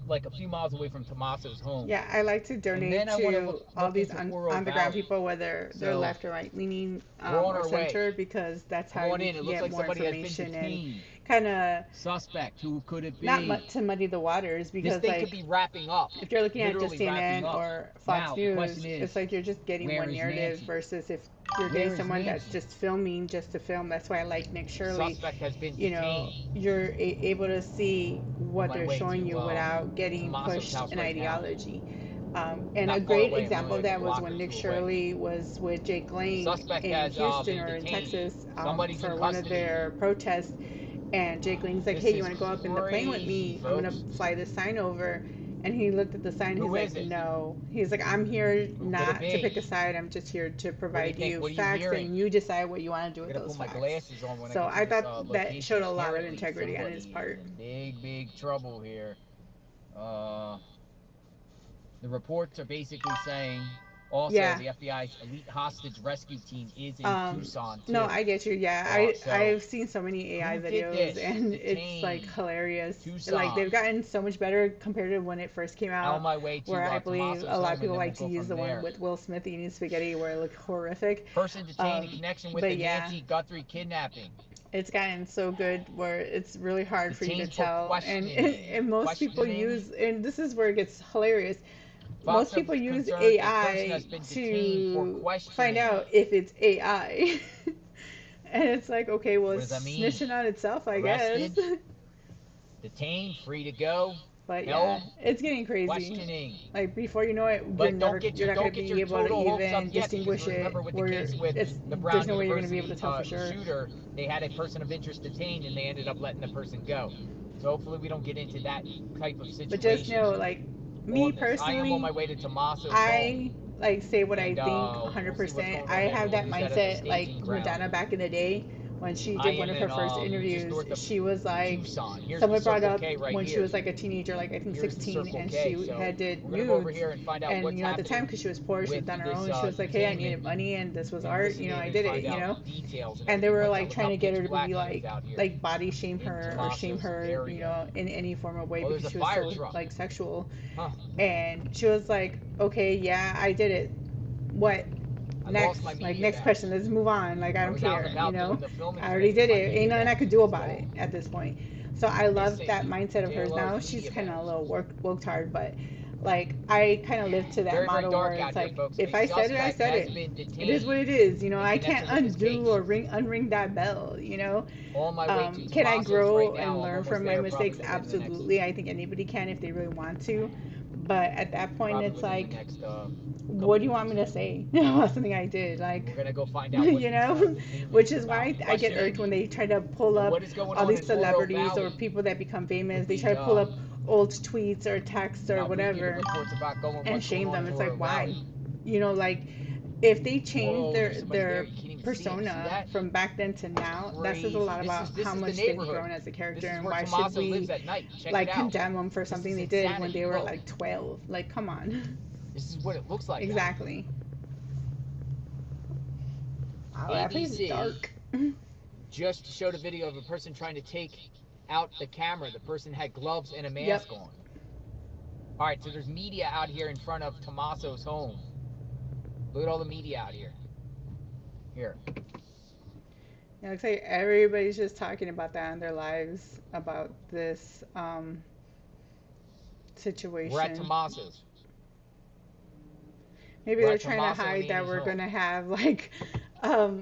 like a few miles away from Tommaso's home. Yeah, I like to donate to all these on the ground people, whether they're left or right leaning or center, because that's how you get more information and kind of suspect. Who could it be? Not to muddy the waters, because this thing could be wrapping up. If you're looking at just CNN or Fox News, it's like you're just getting one narrative versus if you're getting someone that's just filming just to film. That's why I like Nick Shirley. Suspect has been you know, you're able to see what they're showing you without getting pushed in ideology. And a great example of that was when Nick Shirley was with Jake Lang in Houston or in Texas for one of their protests. And Jake Lang's like, hey, you want to go up in the plane with me? I'm going to fly this sign over. And he looked at the sign, he's like, no. He's like, I'm here not to pick a side, I'm just here to provide you facts, and you decide what you want to do with those facts. So I thought that showed a lot of integrity on his part. Big trouble here. The reports are basically saying also the FBI's elite hostage rescue team is in Tucson too. No, I get you. Yeah, I've seen so many AI videos, and it's like hilarious. Like, they've gotten so much better compared to when it first came out. Where I believe a lot of people like to use the one with Will Smith eating spaghetti, where it looked horrific. Person detained in connection with the Nancy Guthrie kidnapping. It's gotten so good where it's really hard for you to tell, and most people use, and this is where it gets hilarious. Most people use AI to find out if it's AI. And it's like, okay, well, it's snitching on itself, I guess. Detained, free to go. But yeah, it's getting crazy. Questioning. Like, before you know it, you're not going to be able to even distinguish it. There's no way you're going to be able to tell for sure. Shooter, they had a person of interest detained, and they ended up letting the person go. So hopefully we don't get into that type of situation. But just know, like, me personally, I am on my way to Tommaso's I like say what I think 100%. I have that mindset like Madonna back in the day, when she did one of her first interviews, she was like, someone brought up when she was like a teenager, like I think 16, and she had did nudes, and you know, at the time, because she was poor, she was on her own, she was like, hey, I needed money, and this was art, you know, I did it, you know, and they were like trying to get her to be like body shame her or shame her, you know, in any form of way, because she was so like sexual, and she was like, okay, yeah, I did it, what? Next, like next question, let's move on, like I don't care, you know, I already did it, ain't nothing I could do about it at this point. So I love that mindset of hers. Now she's kind of a little worked hard, but like I kind of live to that model where it's like, if I said it, I said it. It is what it is, you know. I can't undo or unring that bell, you know. Can I grow and learn from my mistakes? Absolutely. I think anybody can if they really want to, but at that point, it's like, what do you want me to say about something I did? Like, we're gonna go find out, you know, which is why I get irked when they try to pull up all these celebrities or people that become famous. They try to pull up old tweets or texts or whatever and shame them. It's like, why? You know, like if they change their persona from back then to now, that says a lot about how much they've grown as a character, and why should we like condemn them for something they did when they were like 12? Like, come on. This is what it looks like. Exactly. Wow, that place is dark. Just showed a video of a person trying to take out the camera. The person had gloves and a mask on. All right, so there's media out here in front of Tommaso's home. Look at all the media out here. Here. Yeah, it looks like everybody's just talking about that in their lives, about this situation. We're at Tommaso's. Maybe they're trying to hide that we're going to have like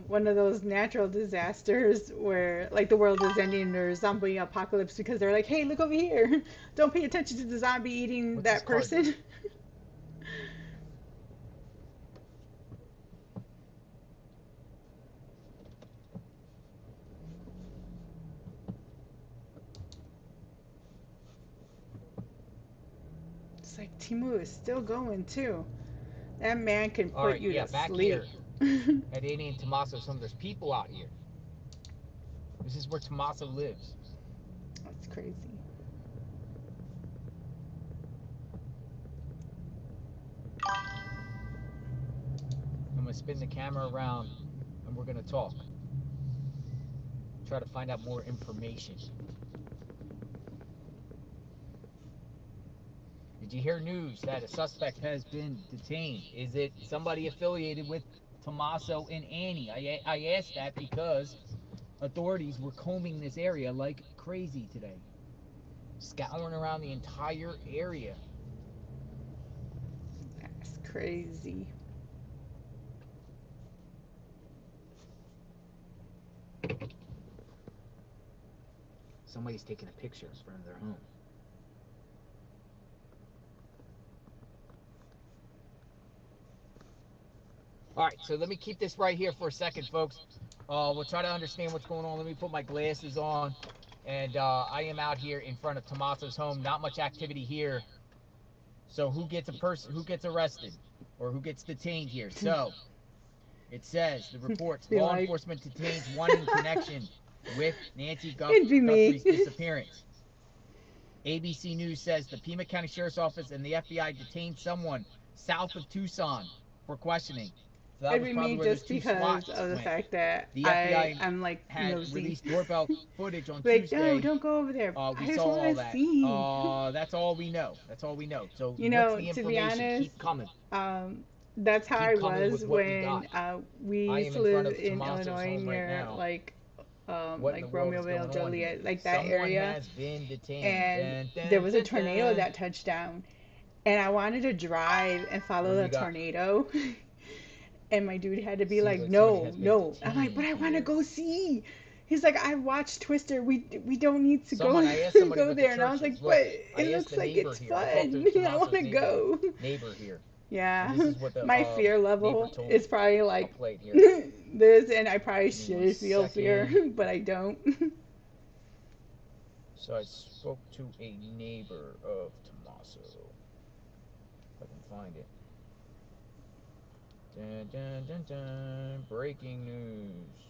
one of those natural disasters where like the world is ending or zombie apocalypse, because they're like, hey, look over here. Don't pay attention to the zombie eating that person. It's like Timu is still going too. That man can put you to sleep. Here, at Annie and Tommaso's home, there's people out here. This is where Tommaso lives. That's crazy. I'm gonna spin the camera around and we're gonna talk. Try to find out more information. Did you hear news that a suspect has been detained? Is it somebody affiliated with Tommaso and Annie? I asked that because authorities were combing this area like crazy today. Scouring around the entire area. That's crazy. Somebody's taking a picture in front of their home. All right, so let me keep this right here for a second, folks. We'll try to understand what's going on. Let me put my glasses on. And I am out here in front of Tommaso's home. Not much activity here. So who gets arrested or who gets detained here? So it says the reports, law enforcement detains one in connection with Nancy Guthrie's disappearance. ABC News says the Pima County Sheriff's Office and the FBI detained someone south of Tucson for questioning. So that was probably where just because of the fact that the FBI I'm like had released doorbell footage on like, Tuesday. No, don't go over there. We saw all that. That's all we know. That's all we know. So you know, what's the to be honest, keep coming. That's how I was when we used to live in Illinois near like Romeoville, Joliet, like that area. Has been detained. And there was a tornado that touched down, and I wanted to drive and follow the tornado. And my dude had to be like, no. I'm like, but I want to go see. He's like, I watched Twister. We don't need to go there. And I was like, but it looks like it's fun. I want to go. Neighbor here. Yeah. My fear level is probably like this, and I probably should feel fear, but I don't. So I spoke to a neighbor of Tommaso. If I can find it. Dun, dun, dun, dun. Breaking news.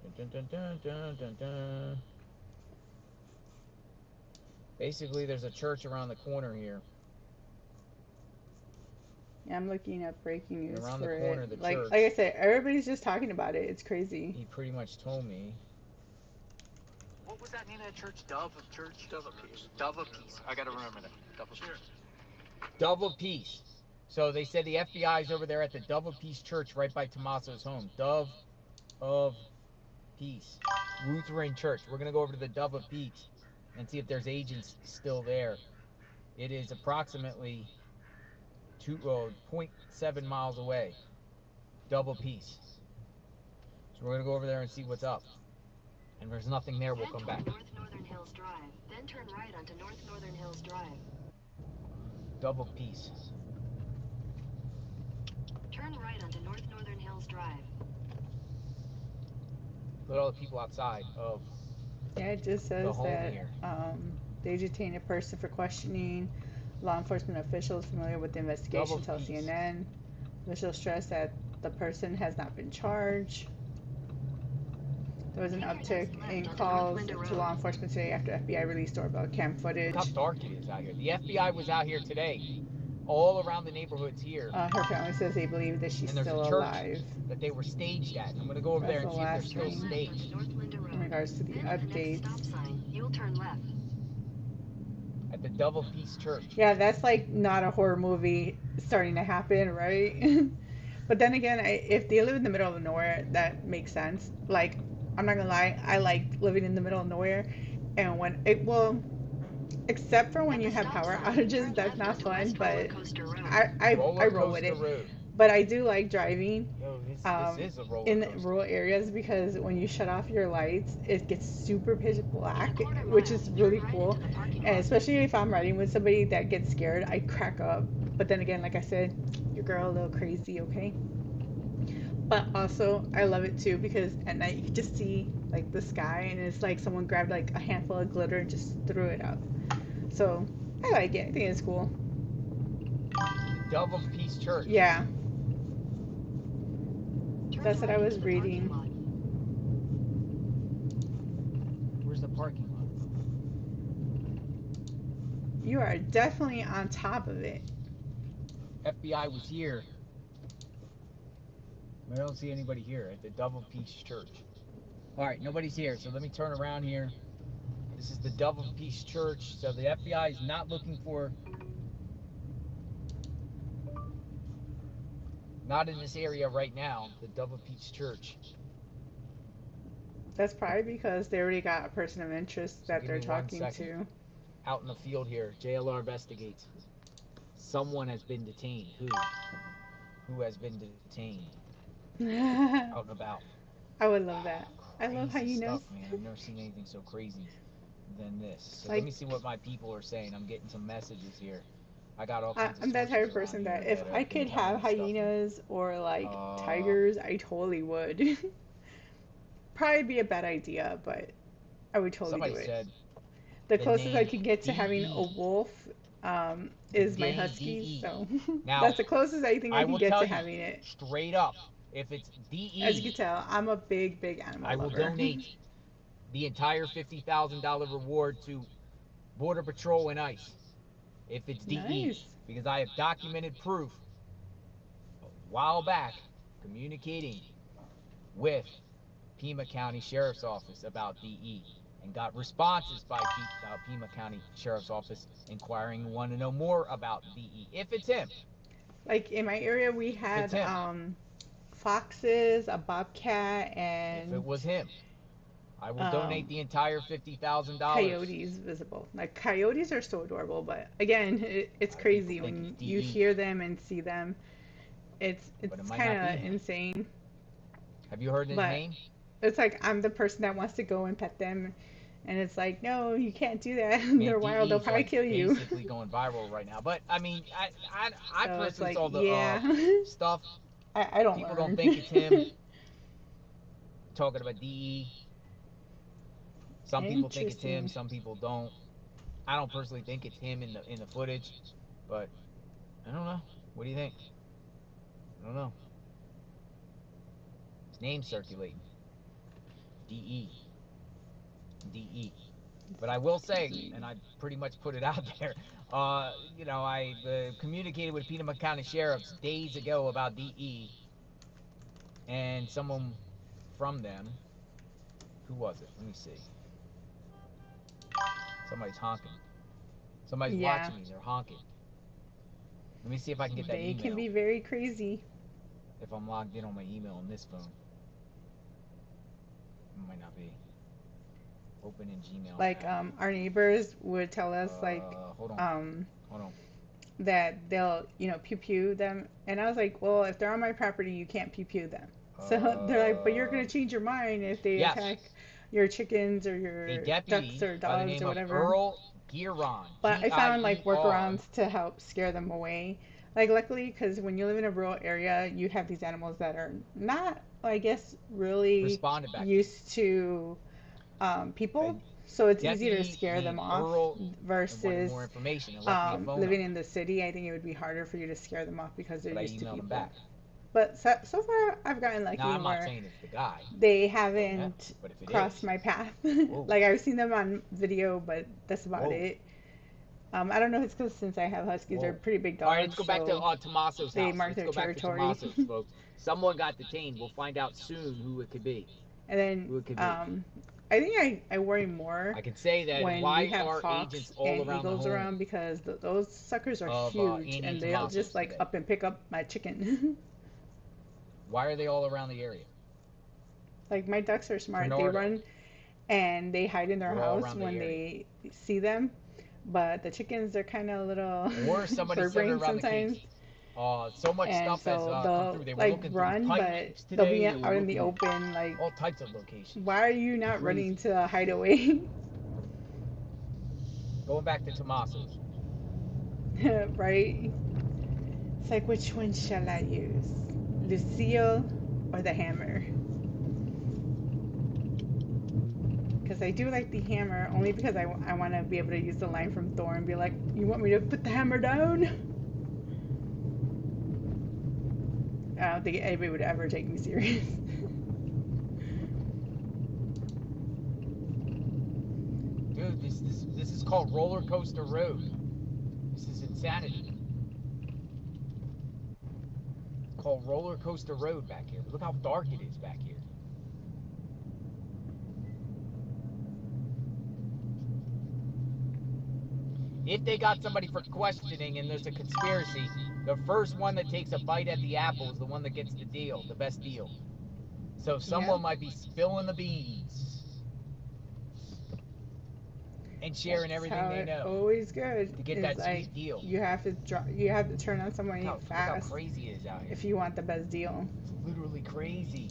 Dun, dun, dun, dun, dun, dun. Basically, there's a church around the corner here. Yeah, I'm looking at breaking news around for the corner it. of the Like church. I said, everybody's just talking about it. It's crazy. He pretty much told me. What was that name of that church? Dove of Church? Dove of Peace. Dove of Peace. I gotta remember that. Dove of Peace. Dove of Peace. So they said the FBI is over there at the Dove of Peace Church right by Tommaso's home. Dove of Peace. Lutheran Church. We're going to go over to the Dove of Peace and see if there's agents still there. It is approximately 0.7 miles away. Dove of Peace. So we're going to go over there and see what's up. And if there's nothing there, we'll come back. North Northern Hills Drive. Then turn right onto North Northern Hills Drive. Dove of Peace. Turn right onto North Northern Hills Drive. Look at all the people outside of Yeah, it just says that here. they detained a person for questioning. Law enforcement officials familiar with the investigation tell CNN. Officials stress that the person has not been charged. There was an uptick in calls to law enforcement today after FBI released doorbell cam footage. Look how dark it is out here. The FBI was out here today, all around the neighborhoods here. Her family says they believe that she's and there's still a church alive. That they were staged at. I'm going to go over there and see if they're still staged. In regards to the updates. You'll turn left. At the Dove of Peace Church. Yeah, that's like not a horror movie starting to happen, right? But then again, if they live in the middle of nowhere, that makes sense. Like, I'm not gonna lie, I like living in the middle of nowhere, and when it will, except for when you have power outages, that's not fun. But I roll with it. But I do like driving in rural areas because when you shut off your lights, it gets super pitch black, which is really cool. And especially if I'm riding with somebody that gets scared, I crack up. But then again, like I said, your girl a little crazy, okay? But also, I love it too because at night you can just see like the sky, and it's like someone grabbed like a handful of glitter and just threw it up. So I like it. I think it's cool. Dove of Peace Church. Yeah. That's what I was reading. Where's the parking lot? You are definitely on top of it. FBI was here. I don't see anybody here at the Dove of Peace Church. Alright, nobody's here, so let me turn around here. This is the Dove of Peace Church. So the FBI is not looking for... Not in this area right now, the Dove of Peace Church. That's probably because they already got a person of interest that they're talking to. Out in the field here, JLR investigates. Someone has been detained. Who? Who has been detained? Out and about. I would love that. I love hyenas. Stuff, man. I've never seen anything so crazy than this. So like, let me see what my people are saying. I'm getting some messages here. I got all kinds of I'm that type of person that if I could have hyenas or like tigers, I totally would. Probably be a bad idea, but I would totally do it. Said the closest I could get to having a wolf is my husky, so now, that's the closest I think I can get to having it. Straight up, if it's DE, as you can tell, I'm a big animal I will lover. donate the entire $50,000 reward to Border Patrol and ICE. If it's DE, nice. Because I have documented proof a while back communicating with Pima County Sheriff's Office about DE and got responses by Pima County Sheriff's Office inquiring, want to know more about DE. If it's him. Like in my area, we had foxes, a bobcat, and... If it was him, I will donate the entire $50,000. Coyotes visible. Like coyotes are so adorable, but again, it's crazy when you hear them and see them. It's kind of insane. Have you heard his name? It's like I'm the person that wants to go and pet them, and it's like, no, you can't do that. They're wild. They'll probably kill you. Basically going viral right now. But I mean, I so personally like, saw the stuff. I don't. People don't think it's him. Talking about DE. Some people think it's him, some people don't. I don't personally think it's him in the footage, but I don't know. What do you think? I don't know. His name's circulating. DE. DE. But I will say, and I pretty much put it out there, you know, I communicated with Peanut County Sheriff's days ago about DE, and someone from them, who was it? Let me see. Somebody's honking. Somebody's watching me. They're honking. Let me see if I can get that email. They can be very crazy. If I'm logged in on my email on this phone. It might not be. Open in Gmail. Like our neighbors would tell us hold on. that they'll, you know, pew pew them, and I was like, well, if they're on my property, you can't pew pew them. So they're like, but you're gonna change your mind if they attack your chickens or your ducks or dogs or whatever. Earl Giron. But I found like workarounds to help scare them away. Like luckily, because when you live in a rural area, you have these animals that are not, I guess, really used to people. So it's easier to scare them off versus living in the city. I think it would be harder for you to scare them off because they're used to people. But so far, I've gotten lucky where they haven't crossed my path. Like I've seen them on video, but that's about it. I don't know if it's because since I have huskies, they're pretty big dogs. All right, let's go back to Tommaso's house. They mark their territory. Back to Tommaso's, folks. Someone got detained. We'll find out soon who it could be. And then I think I worry more. I can say that when why we have are hawks agents all and around eagles the around because those suckers are huge and they'll just like up and pick up my chicken. Why are they all around the area? Like my ducks are smart. They run and they hide in their house when they see them. But the chickens, they're kind of little or somebody sometimes. So much stuff has come through. They were looking run, but they'll be out in the open, like all types of locations. Why are you not running to a hideaway? Going back to Tommaso's. Right? It's like, which one shall I use? Lucille or the hammer? Because I do like the hammer, only because I want to be able to use the line from Thor and be like, you want me to put the hammer down? I don't think anybody would ever take me serious. Dude, this is called Roller Coaster Road. This is insanity. It's called Roller Coaster Road back here. Look how dark it is back here. If they got somebody for questioning and there's a conspiracy, the first one that takes a bite at the apple is the one that gets the deal, the best deal. So someone might be spilling the beans and sharing everything they know. Always good to get that sweet deal. You have to turn on someone fast. Look how crazy it is out here. If you want the best deal. It's literally crazy.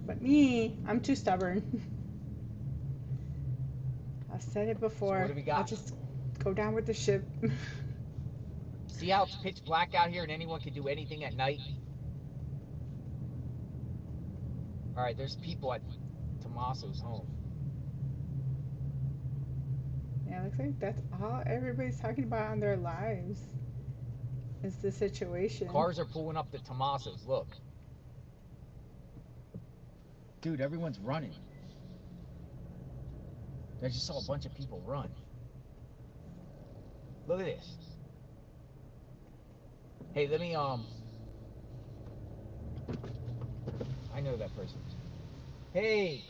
But me, I'm too stubborn. I've said it before. So what do we got? I'll just go down with the ship. See how it's pitch black out here and anyone can do anything at night? Alright, there's people at Tommaso's home. Yeah, looks like that's all everybody's talking about on their lives. Is the situation. Cars are pulling up to Tommaso's, look. Dude, everyone's running. I just saw a bunch of people run. Look at this. Hey, let me, I know that person. Hey!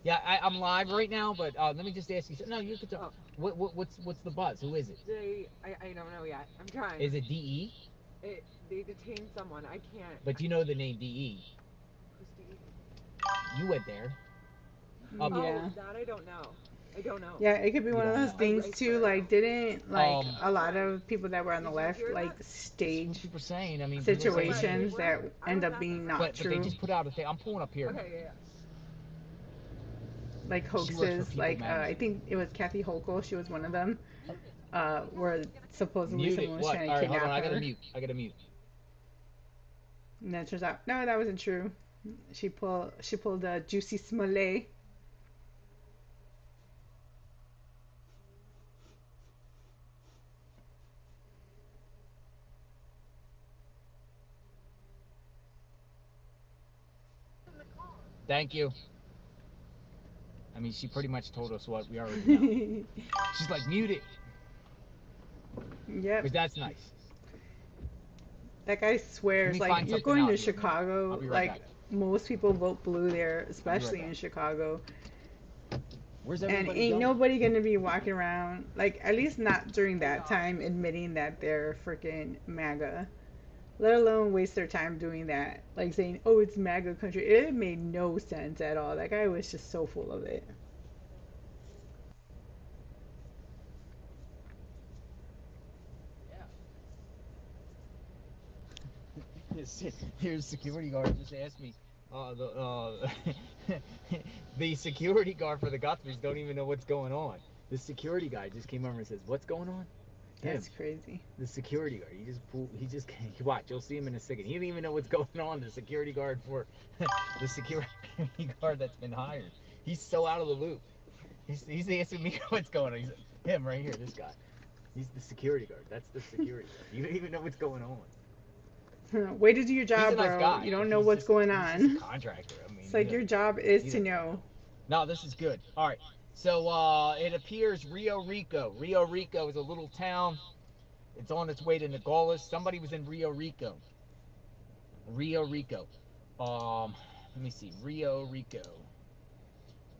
Yeah, I'm live right now, but let me just ask you something. No, you could talk. What's the buzz? Who is it? I don't know yet. I'm trying. Is it DE? They detained someone. I can't. But you know the name DE. Who's DE? You went there. Yeah. That I don't know. I don't know. Yeah, it could be one of those things too. Like, didn't like a lot of people that were on the left like stage people saying. I mean, situations that end up being not true. But they just put out a thing. I'm pulling up here. Okay, yeah. Like hoaxes. Like I think it was Kathy Hochul. She was one of them. Where supposedly someone was trying to kidnap her. I gotta mute. And then it turns out no, that wasn't true. She pulled a Juicy Smollett. Thank you. I mean, she pretty much told us what we already know. She's like, mute it. Yep. But that's nice. That guy swears, like, you're going to Chicago, like, most people vote blue there, especially in Chicago. Where's and everybody ain't going? nobody gonna be walking around, like, at least not during that time, admitting that they're freaking MAGA. Let alone waste their time doing that. Like saying, oh, it's MAGA country. It made no sense at all. That guy was just so full of it. Here's security guard just asked me. The security guard for the Guthries don't even know what's going on. The security guy just came over and says, "What's going on?" That's crazy. The security guard. He just watch. You'll see him in a second. He didn't even know what's going on. The security guard for the security guard that's been hired. He's so out of the loop. He's asking me what's going on. He's him right here. This guy. He's the security guard. That's the security guard. You don't even know what's going on. Way to do your job, nice bro. guy. You don't know what's going on. He's just a contractor. I mean, it's like your job is to know. No, this is good. All right. So it appears Rio Rico. Rio Rico is a little town. It's on its way to Nogales. Somebody was in Rio Rico. Rio Rico. Let me see. Rio Rico.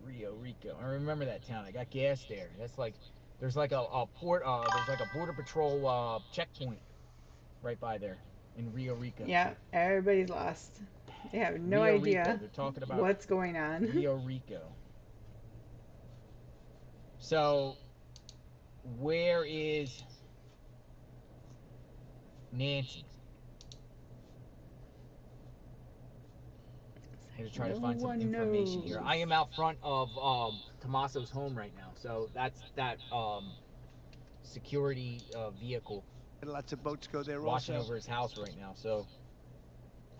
Rio Rico. I remember that town. I got gas there. That's like, there's like a port. There's like a border patrol checkpoint right by there in Rio Rico. Yeah, everybody's lost. They have no Rio idea Rico. They're talking about what's going on. Rio Rico. So, where is Nancy? I'm going to try to find some information here. I am out front of Tommaso's home right now. So, that's that security vehicle. Lots of boats go there watching also. Over his house right now. So,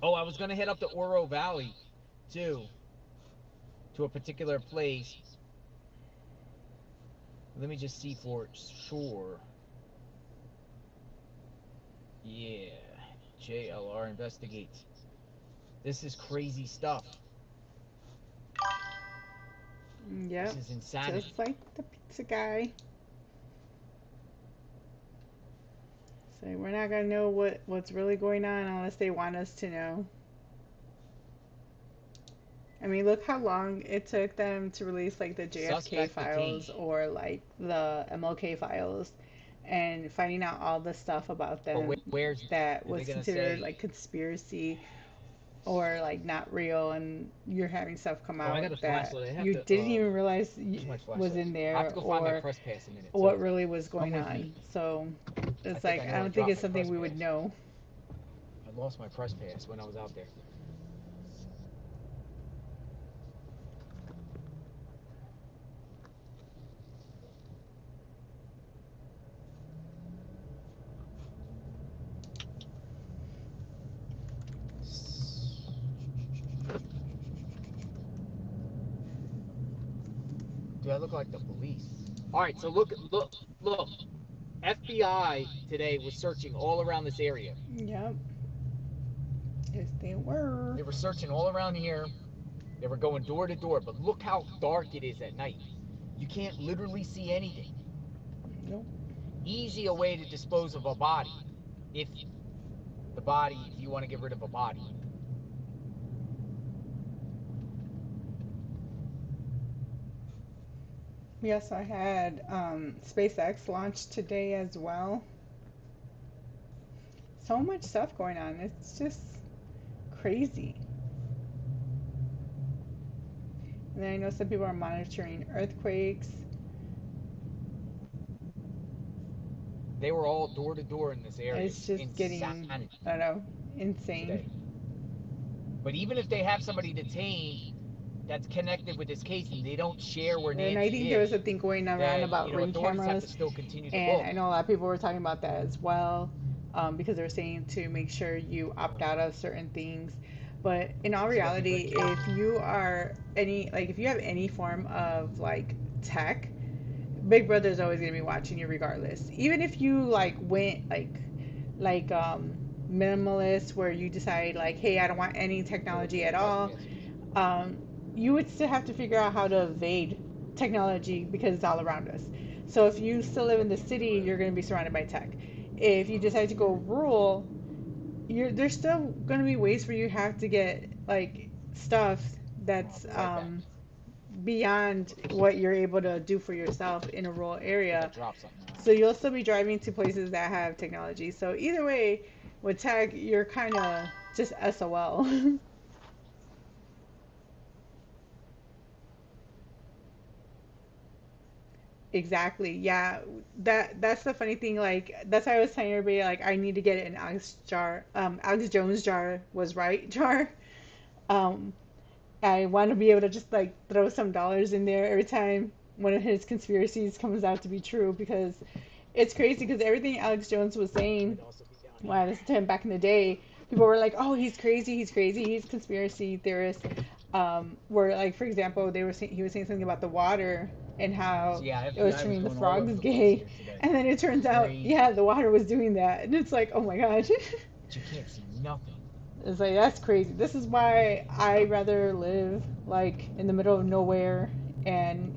I was going to head up to Oro Valley, too, to a particular place. Let me just see for sure. Yeah, JLR investigates. This is crazy stuff. Yep. This is insanity. Just like the pizza guy. So we're not gonna know what's really going on unless they want us to know. I mean, look how long it took them to release like the JFK files or like the MLK files, and finding out all the stuff about them that was considered like conspiracy or like not real, and you're having stuff come out that you didn't even realize was in there or what really was going on. So it's like I don't think it's something we would know. I lost my press pass when I was out there. Do I look like the police? All right, so look. FBI today was searching all around this area. Yep. Yes, they were. They were searching all around here. They were going door to door, but look how dark it is at night. You can't literally see anything. Nope. Easy a way to dispose of a body. If you want to get rid of a body. Yes, I had SpaceX launched today as well. So much stuff going on. It's just crazy. And then I know some people are monitoring earthquakes. They were all door to door in this area. It's just getting, I don't know, insane. Today. But even if they have somebody detained that's connected with this case and they don't share where Nancy is. And I think there was a thing going around about ring cameras. Have to still continue to and I know a lot of people were talking about that as well, because they're saying to make sure you opt out of certain things. But in all reality, if you are if you have any form of like tech, Big Brother is always going to be watching you regardless. Even if you like went like minimalist, where you decide like, hey, I don't want any technology at all. you would still have to figure out how to evade technology because it's all around us. So if you still live in the city, you're going to be surrounded by tech. If you decide to go rural, there's still going to be ways where you have to get like stuff that's beyond what you're able to do for yourself in a rural area. So you'll still be driving to places that have technology. So either way, with tech, you're kind of just SOL. Exactly. Yeah. That's the funny thing. Like that's why I was telling everybody like I need to get an Alex jar. Alex Jones jar was right jar. Um, I want to be able to just like throw some dollars in there every time one of his conspiracies comes out to be true because it's crazy because everything Alex Jones was saying when I listened to him back in the day, people were like, "Oh, he's crazy, he's a conspiracy theorist." Where like for example, he was saying something about the water and how it was turning the frogs gay, and then it turns out, yeah, the water was doing that, and it's like, oh my gosh. You can't see nothing. It's like that's crazy. This is why I rather live like in the middle of nowhere and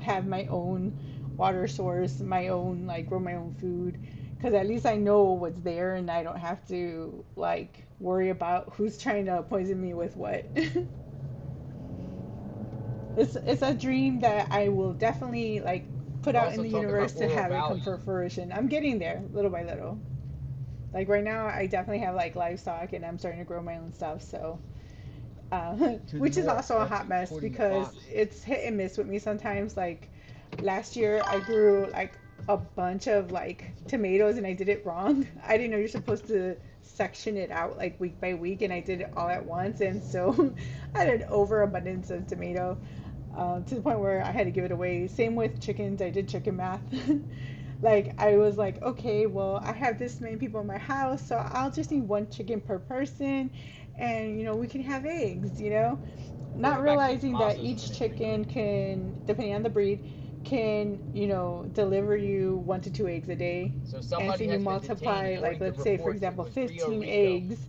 have my own water source, my own like grow my own food, because at least I know what's there and I don't have to like worry about who's trying to poison me with what. It's a dream that I will definitely like put out in the universe to have it come for fruition. I'm getting there little by little. Like right now, I definitely have like livestock, and I'm starting to grow my own stuff. So, which is also a hot mess because it's hit and miss with me sometimes. Like last year, I grew like a bunch of like tomatoes, and I did it wrong. I didn't know you're supposed to section it out like week by week, and I did it all at once, and so I had an overabundance of tomato to the point where I had to give it away. Same with chickens. I did chicken math. Like I was like, okay, well, I have this many people in my house, so I'll just need one chicken per person, and we can have eggs, not realizing that each chicken can, depending on the breed, can deliver you 1 to 2 eggs a day. So and so somebody you has been multiply detained, like according let's to say for reports, example it was 15 Rio eggs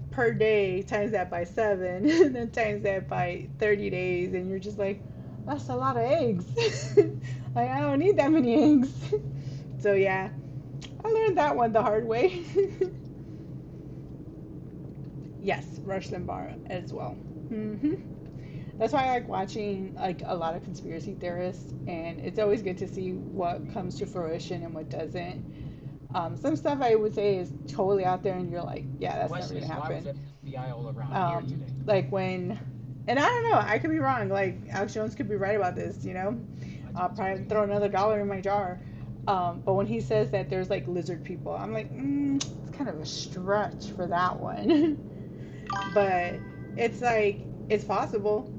per day, times that by 7 and then times that by 30 days, and you're just like, that's a lot of eggs. Like I don't need that many eggs. So yeah, I learned that one the hard way. Yes, Rush Limbaugh as well. That's why I like watching like a lot of conspiracy theorists, and it's always good to see what comes to fruition and what doesn't. Some stuff I would say is totally out there, and you're like, yeah, that's never gonna happen. Why was FBI all around here today? Like when, and I don't know, I could be wrong. Like Alex Jones could be right about this. I'll probably throw another dollar in my jar. But when he says that there's like lizard people, I'm like, it's kind of a stretch for that one. But it's like it's possible,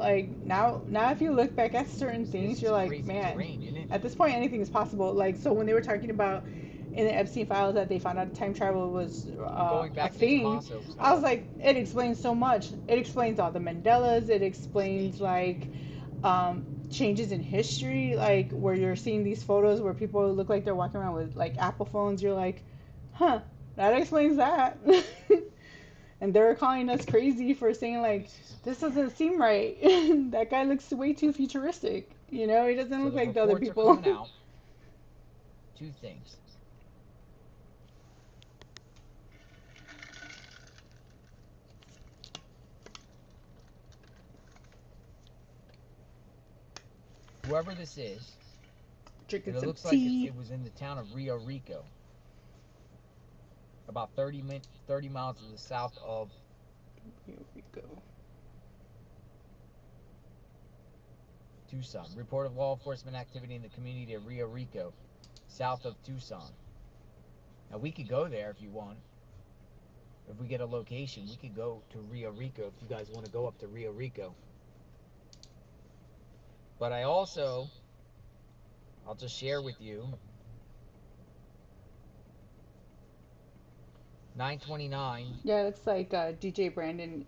like now if you look back at certain things, you're like, man, at this point anything is possible. Like so when they were talking about in the Epstein files that they found out time travel was a thing, I was like, it explains so much. It explains all the Mandelas. It explains like changes in history, like where you're seeing these photos where people look like they're walking around with like Apple phones. You're like, huh, that explains that. And they're calling us crazy for saying like, this doesn't seem right. That guy looks way too futuristic. He doesn't look like the other people. Out. 2 things. Whoever this is, drinking it some looks tea. like it was in the town of Rio Rico, about 30 miles to the south of Rio Rico. Tucson. Report of law enforcement activity in the community of Rio Rico, south of Tucson. Now we could go there if you want. If we get a location, we could go to Rio Rico if you guys want to go up to Rio Rico. But I'll just share with you 9:29. Yeah, it looks like DJ Brandon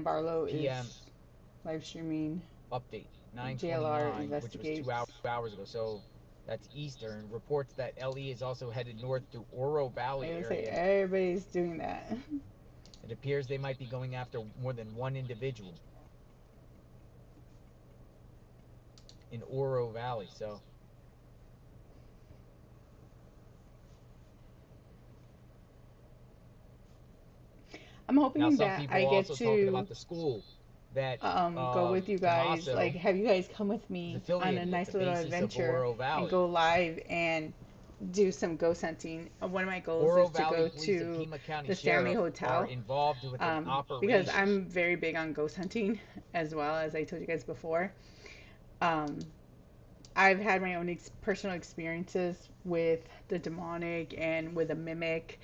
Barlow PM is live streaming. Update JLR 9:29, which was 2 hours ago. So that's Eastern. Reports that LE is also headed north through Oro Valley area. Say everybody's doing that. It appears they might be going after more than one individual. in Oro Valley. So I'm hoping now some that people I are get also talking to about the school that go with you guys, Tommaso like have you guys come with is me on affiliated a with, nice the little basis of adventure Oro and Valley. go live and do some ghost hunting. One of my goals Oro is to Valley go Police and to Pima County the Stanley Sheriff are Hotel involved with an because operation. I'm very big on ghost hunting as well, as I told you guys before. I've had my own personal experiences with the demonic and with a mimic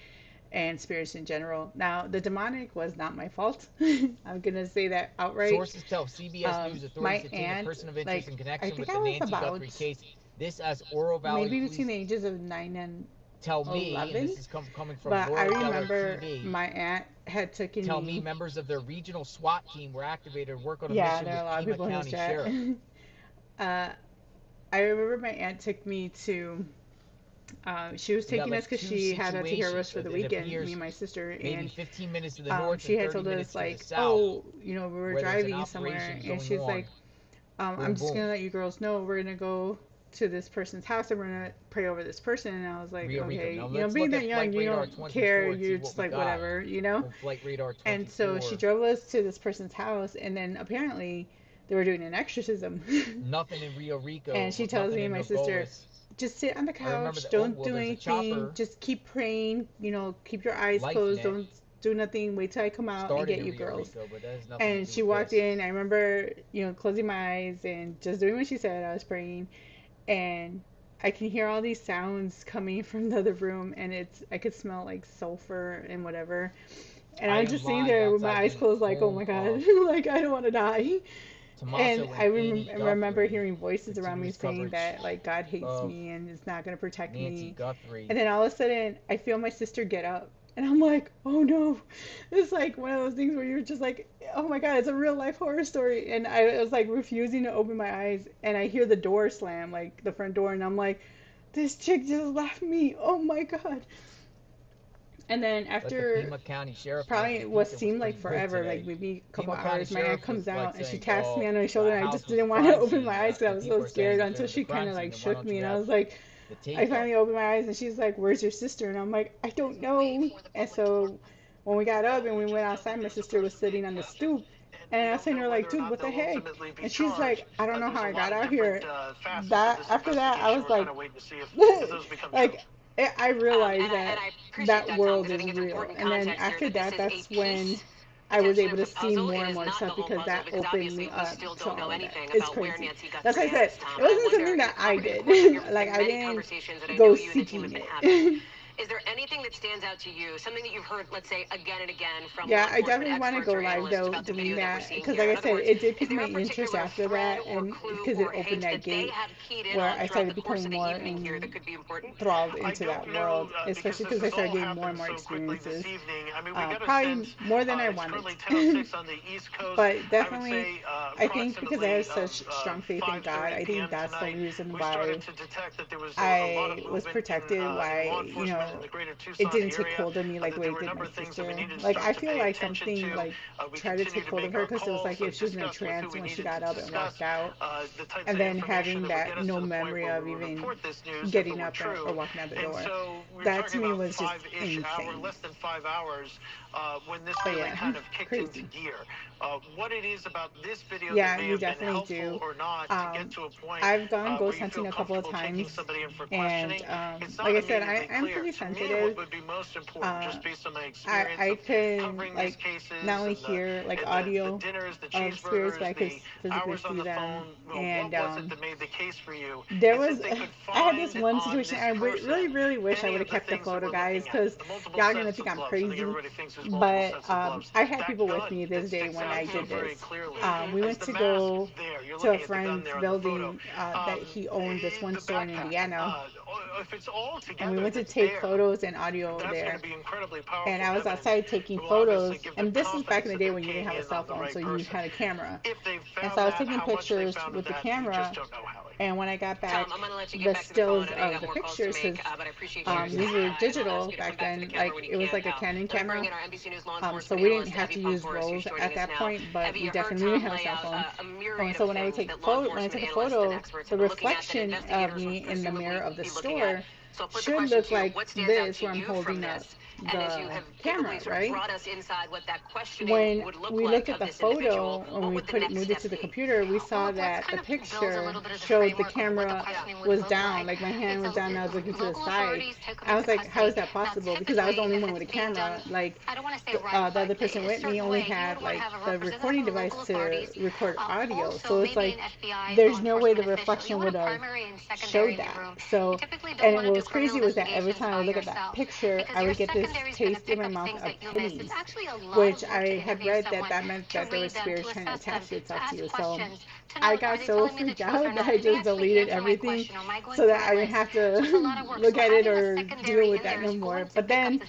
and spirits in general. Now, the demonic was not my fault. I'm gonna say that outright. Sources tell CBS News My authorities detain a aunt, person of interest like, in I connection think with I the was Nancy about Guthrie case. This as Oro Valley maybe Police between the ages of 9 and tell me, 11. and this is coming from But I Laura Geller remember TV. my aunt had taken Tell me. me members of their regional SWAT team were activated to work on a Yeah, mission there are a with lot of Pima people in this County chat. Sheriff. I remember my aunt took me to. She was taking us because she had to hear us for the weekend, me and my sister, maybe and 15 minutes to the north she and had 30 told minutes us to the like, south, oh, you know, we were where there's an driving somewhere, operation and going she's on. like, I'm Boom, just boom. gonna let you girls know we're gonna go to this person's house and we're gonna pray over this person. And I was like, Rio Rico. okay, Now you know, let's being look that at young, Flight you Radar don't 24 care, and see you're what just we like got whatever, you know. on Flight Radar 24. And so she drove us to this person's house, and then apparently they were doing an exorcism. Nothing in Rio Rico. And she tells me and my sister, just sit on the couch, don't do anything, just keep praying, you know, keep your eyes closed, don't do nothing, wait till I come out and get you girls. And she walked in, I remember, you know, closing my eyes and just doing what she said. I was praying, and I can hear all these sounds coming from the other room, and I could smell like sulfur and whatever. And I was just sitting there with my eyes closed, like, oh my god, like I don't want to die. And I remember hearing voices around me saying that like God hates me and is not going to protect me. And then all of a sudden I feel my sister get up, and I'm like, oh no. It's like one of those things where you're just like, oh my god, it's a real life horror story. And I was like refusing to open my eyes, and I hear the door slam, like the front door, and I'm like, this chick just left me, oh my god. And then after probably what seemed like forever, like maybe a couple hours, my aunt comes out and she taps me on my shoulder, and I just didn't want to open my eyes because I was so scared until she kind of like shook me, and I was like, I finally opened my eyes, and she's like, where's your sister? And I'm like, I don't know. And so when we got up and we went outside, my sister was sitting on the stoop, and I was saying to her like, dude, what the heck? And she's like, I don't know how I got out here. After that, I was like, like, I realized that world is real. And then after that, that's when I was able to see more and more stuff, because that opened me up to all of that. It's crazy. That's why I said, it wasn't something that I did. Like, I didn't go seeking it. Is there anything that stands out to you? Something that you've heard, let's say, again and again from yeah, I definitely want to go live though doing that, because like I said, it did pique my interest after that, and because it opened that gate where I started becoming more enthralled into that world, especially because I started getting more and more experiences. Probably more than I wanted. But definitely, I think because I have such strong faith in God, I think that's the reason why I was protected, why, you know, it didn't take hold of me like the way it did my sister. Like, I feel like something like tried to take hold of her, because it was like if she was in a trance when she got up and walked out, and then having that no memory of even getting up or walking out the door. That to me was just insane. When this really kind of kicked into gear. What it is about this video yeah, that may you have been definitely helpful do. or not to get to a point I've gone ghost where you feel hunting a couple of comfortable taking times, somebody in for and questioning. like I said, I'm clear. pretty To me, sensitive. what would be most important, just based on my experience I of can covering like these cases not only and hear like the audio dinners, the of spirits, but I could cheeseburgers, the physically hours on see the them. phone. Well, And what was it that made the case for you? there Is was that they could I had this find one on situation. this I person really wish I any would of have the kept the things that photo, we're guys, looking at. because The multiple y'all gonna sets think of I'm gloves. I think crazy. everybody thinks there's multiple But sets of gloves. I had That people with gun me that this day sticks when out I so did very this. clearly We is went the to mask go there. You're to a looking at the gun friend's there on the building photo. that he owned this one The store in backpack, Indiana. if it's all And we together went to that's take there, photos and audio that's there. going to be incredibly powerful And I was evidence. outside taking It will obviously photos, give and them this is back in confidence the that day they're when you didn't keying have a in cell on the phone, right so you person. had a camera. If they And found so I was that, taking how much they pictures found of with the that, you camera, just don't know, Hallie. And when I got back, I'm gonna let you get the back to the stills phone. I know you of got the more calls to pictures, make, because but I appreciate you. these were digital Gonna come back back to the then. camera Like when you it was can, like a pal. Canon Let me bring camera. in our NBC News law So enforcement we didn't analyst, have Abby to use Pump Forrest, who's rolls joining at us that now. point, but Abby, we you heard definitely didn't Tom have a lay cell out phone. a myriad So of when I would things take that law when I took enforcement a analysts and photo, experts the have been looking at that reflection of investigators would me in the mirror presumably of the be looking at. store So I'll put the should question look to you, like what stands out this to where I'm you from holding up this? And as you the have camera, capably sort of right? brought us inside what that questioning When would look we like looked at of the this photo, individual, when what we would the next moved it step to the be? computer, we saw that the picture showed the camera was down, like my hand was down and I was looking to the side. I was like, how is that possible? Because I was the only one with a camera. Like the other person with me only had like the recording device to record audio. So it's like there's no way the reflection would have showed that. So, and what was crazy was that every time I would look at that picture, I would get this taste in my mouth of pennies, which I had read that meant that there were spirits trying to attach itself to you. So I got so freaked out that I just deleted everything so that I didn't have to look at it or deal with that no more. But then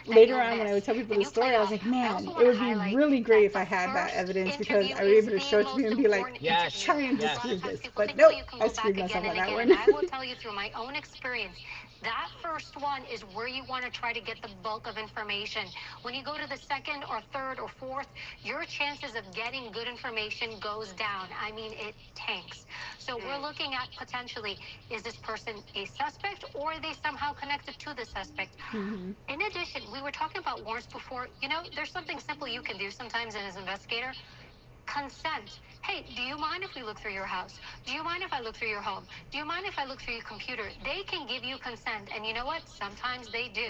later on, when I would tell people the story, I was like, man, it would be really great if I had that evidence, because I would be able to show it to people and be like, try and disprove this. But nope, I screwed myself on that one. And I will tell you through my own experience, that first one is where you want to try to get the bulk of information. When you go to the second or third or fourth, your chances of getting good information goes down. I mean, it tanks. So we're looking at potentially, is this person a suspect or are they somehow connected to the suspect? In addition, we were talking about warrants before. You know, there's something simple you can do sometimes as an investigator. Consent. Hey, do you mind if we look through your house? Do you mind if I look through your home? Do you mind if I look through your computer? They can give you consent, and you know what? Sometimes they do.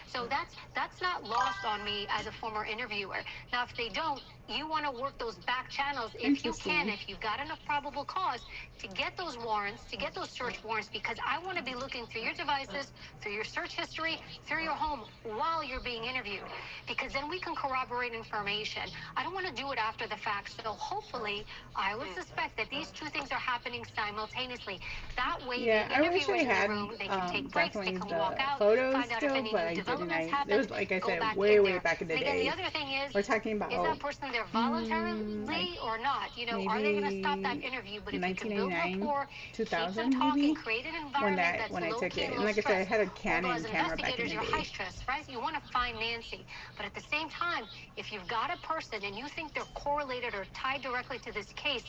So that's not lost on me as a former interviewer. Now, if they don't, you want to work those back channels if you can, if you've got enough probable cause to get those warrants, to get those search warrants, because I want to be looking through your devices, through your search history, through your home while you're being interviewed, because then we can corroborate information. I don't want to do it after the fact. So hopefully, I would suspect that these two things are happening simultaneously. That way, the I wish I interviewers in had the room, they can take breaks, they definitely can walk the out, photos find out if still, any but new I didn't. developments It happened. was like I Go said, back way in there. back in the And again, day. the other thing is We're talking about that person there voluntarily or not? You know, are they going to stop that interview? But if you can build 1999, rapport, 2000 keep them talking, maybe, create an environment that's when I low took key, it. And low like I said, I stress. had a Although Canon as camera back in investigators, the you're day. high stress, right? You want to find Nancy, but at the same time, if you've got a person and you think they're correlated or tied directly to this case,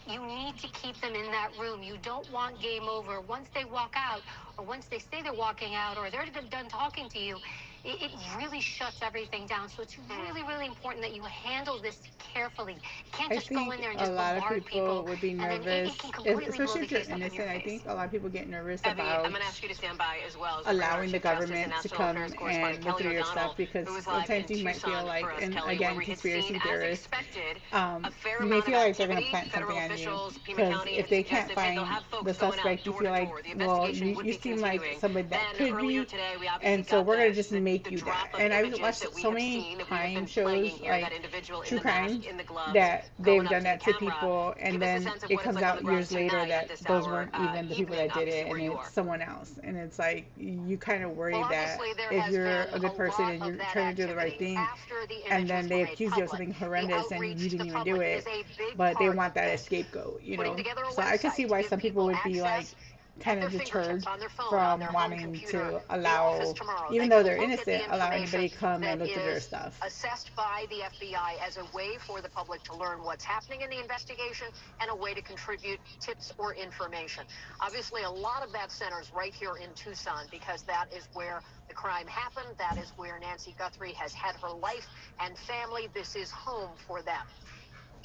you need to keep them in that room. You don't want game over. Once they walk out, or once they say they're walking out, or they're done talking to you, it really shuts everything down. So it's really, really important that you handle this carefully. You can't just go in there and just a lot of bombard people would be and then nervous, it can completely blow especially the if you're case up in your innocent. I face. think a lot of people get nervous Abby, about I'm going to ask you to stand by as well as we bring our allowing the Chief Justice and government to National come Affairs and correspondent look Kelly through your O'Donnell, stuff, because who is live sometimes in you might feel Tucson like, for us, and Kelly, again, where we had conspiracy seen, as theorists, expected, a fair you may amount feel of like they're going to activity. plant Federal something on you, officials, Pima because County if had they can't suggested, hey, they'll find have folks the going out suspect, you door feel to like, door. The well, investigation would you be seem like continuing. somebody that Then could earlier be, today, we obviously and so got we're going to just the make you drop that. of And I've images watched that we so have many seen, that we have crime been shows, playing here, like that individual in true the mask, crime, in the gloves, that going they've up done to the that to camera. people, and Give us a then sense of it what it's comes like on the out ground years later tonight at that this those hour, weren't even the people evening, that did obviously, it, and where you it's are. someone else. And it's like, you kind of worry Well, that obviously, there if has you're been a good a person lot and of you're that trying to do the right activity thing, after the and then images they were made accuse you of public. something The horrendous and outreach you to didn't the even do public it, is a big but they part want of that as this. scapegoat, you Putting know? together a So I could website see to why give some people would be like, access at kind their of deterred fingertips, on their phone, on from their home wanting computer, to the office allow, tomorrow. even They though can they're look at the innocent, allow anybody information to come and that look at their is stuff. assessed by the FBI as a way for the public to learn what's happening in the investigation and a way to contribute tips or information. Obviously, a lot of that centers right here in Tucson, because that is where the crime happened. That is where Nancy Guthrie has had her life and family. This is home for them.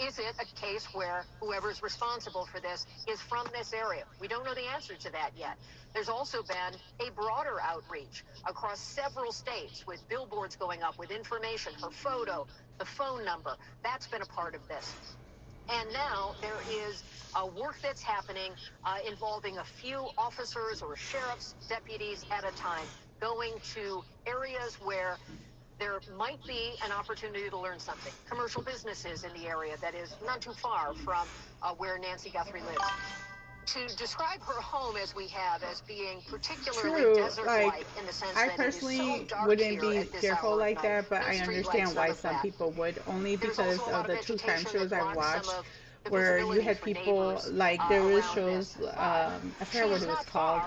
Is it a case where whoever's responsible for this is from this area? We don't know the answer to that yet. There's also been a broader outreach across several states with billboards going up with information, her photo, the phone number. That's been a part of this. And now there is work that's happening involving a few officers or sheriff's deputies at a time, going to areas where there might be an opportunity to learn something. Commercial businesses in the area that is not too far from where Nancy Guthrie lives. To describe her home as we have as being particularly True, desert-like like, in the sense I that it is so personally dark wouldn't here be at this careful hour like of night. that, but No I street lights, understand none why of some that. people would, only There's because also a lot of the true crime vegetation shows that I've blocks some watched, of where you had people like there was shows I forgot what it was called,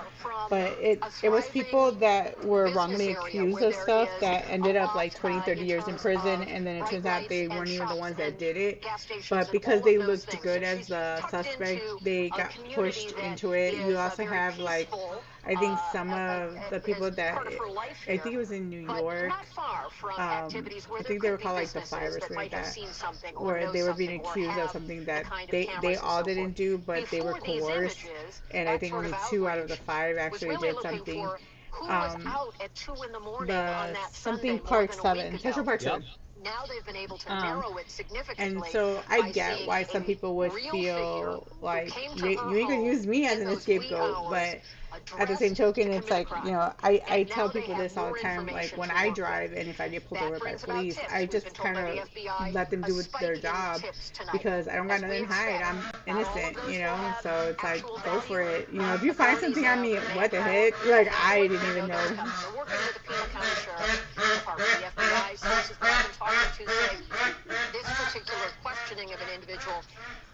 but it was people that were wrongly accused of stuff that ended up like 20, 30 years in prison, and then it turns out they weren't even the ones that did it, but because they looked good as the suspect, they got pushed into it. You also have like I think some of the people that I think it was in New York. I think they were called like the Five or something like that, where they were being accused of something that they all didn't do, but they were coerced, and I think only 2 out of the 5 actually did something. The something Part 7, Central Park 7. Now they've been able to narrow it significantly. And so I get why some people would feel like you ain't gonna use me as an scapegoat, but at the same token, it's like, you know, I tell people this all the time, like when I drive and if I get pulled over by police, I just kind of let them do their job because I don't got nothing to hide. I'm innocent, you know, so it's like, go for it. You know, if you find something on me, what the heck? Like, I didn't even know. This particular questioning of an individual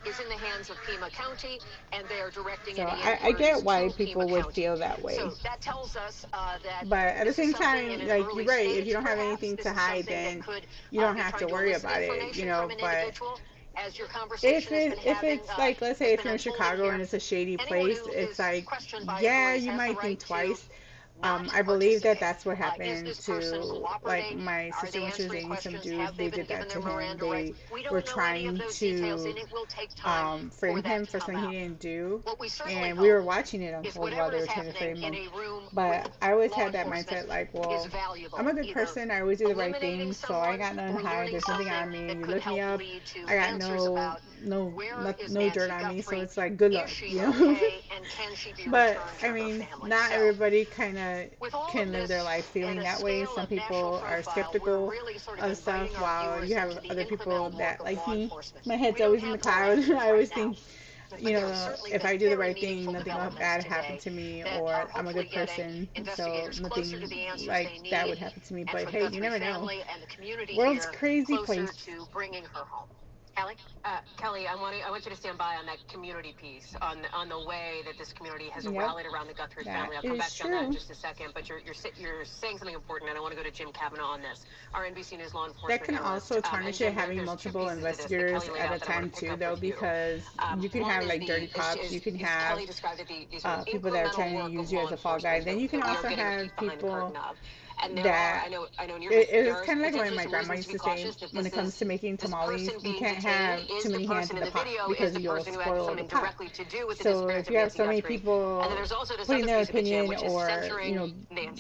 is in the hands of Pima County, and they are directing So any I get why to people Pima would County. feel that way. So that tells us that But at the this is same something in time, an like early you're right, if stage, you don't have perhaps anything this to is hide, something that then could you don't be have to trying worry elicit about it, information you know. from an But individual, as your conversation has been if having, it's like, let's say if you're in Chicago and it's a shady place, it's like, yeah, you might think twice. I believe that that's what happened to like my sister when she was dating some dude. They did that to him. They were trying to frame him for something he didn't do, and we were watching it unfold while they were trying to frame him. But I always had that mindset, like, well, I'm a good person. I always do the right thing, so I ain't got nothing to hide. There's nothing on me. You look me up, I got no dirt on me, so it's like, good luck, you know. But I mean, not everybody kind of can live their life feeling that way. Some people are skeptical of stuff, while you have other people that, like me, my head's always in the clouds. I always think, you know, if I do the right thing, nothing bad happen to me, or I'm a good person, so nothing like that would happen to me. But hey, you never know. World's crazy place. Kelly? Kelly, I want you to stand by on that community piece, on the way that this community has rallied around the Guthrie family. I'll come back to that in just a second, but you're saying something important, and I want to go to Jim Kavanaugh on this. Our NBC News law enforcement That can also tarnish it, having multiple investigators at a time too, though, because you can have like dirty cops, you can have people that are trying to use you as a fall guy. Then you can also have people that it's kind of like what my grandma used to say when it comes to making tamales. You can't have too many hands in the pot because you'll spoil the pot. So if you have so many people putting their opinion or, you know,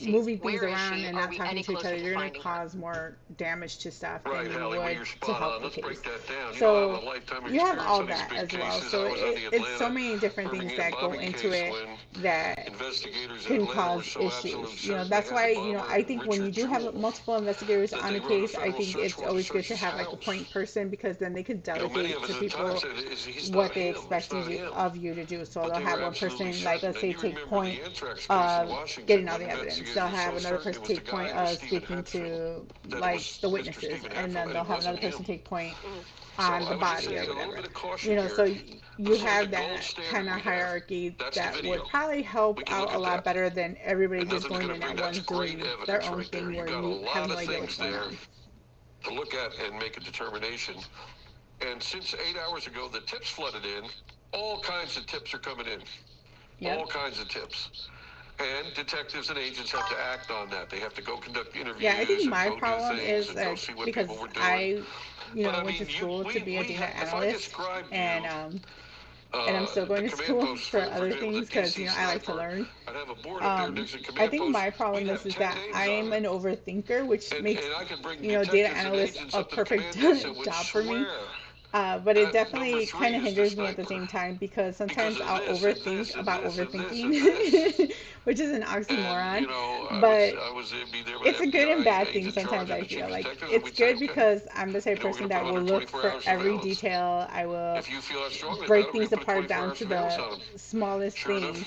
moving things around and not talking to each other, you're going to cause more damage to stuff than you would to help the case. So you have all that as well. So it's so many different things that go into it that can cause issues. You know, that's why, you know, I think when you do have multiple investigators on a case, I think it's always good to have like a point person, because then they can delegate to people what they expect of you to do. So they'll have one person, like, let's say, take point of getting all the evidence. They'll have another person take point of speaking to like the witnesses, and then they'll have another person take point on the body or whatever. You know, so you have that kind of hierarchy that would probably help out a lot better than everybody just going in at once doing their own thing where you have no idea what's going on. To look at and make a determination. And since 8 hours ago, the tips flooded in. All kinds of tips are coming in. Yep. All kinds of tips. And detectives and agents have to act on that. They have to go conduct interviews. Yeah, I think my problem is that because I, you know, went to school to be a data analyst, and I'm still going to school for other things because, you know, I like to learn. I think my problem is that I am an overthinker, which makes, you know, data analyst a perfect job for me. But it definitely kind of hinders me at the same time, because sometimes I'll overthink about overthinking, which is an oxymoron. But it's a good and bad thing sometimes, I feel. Like, it's good because I'm the type of person that will look for every detail. I will break things apart down to the smallest thing.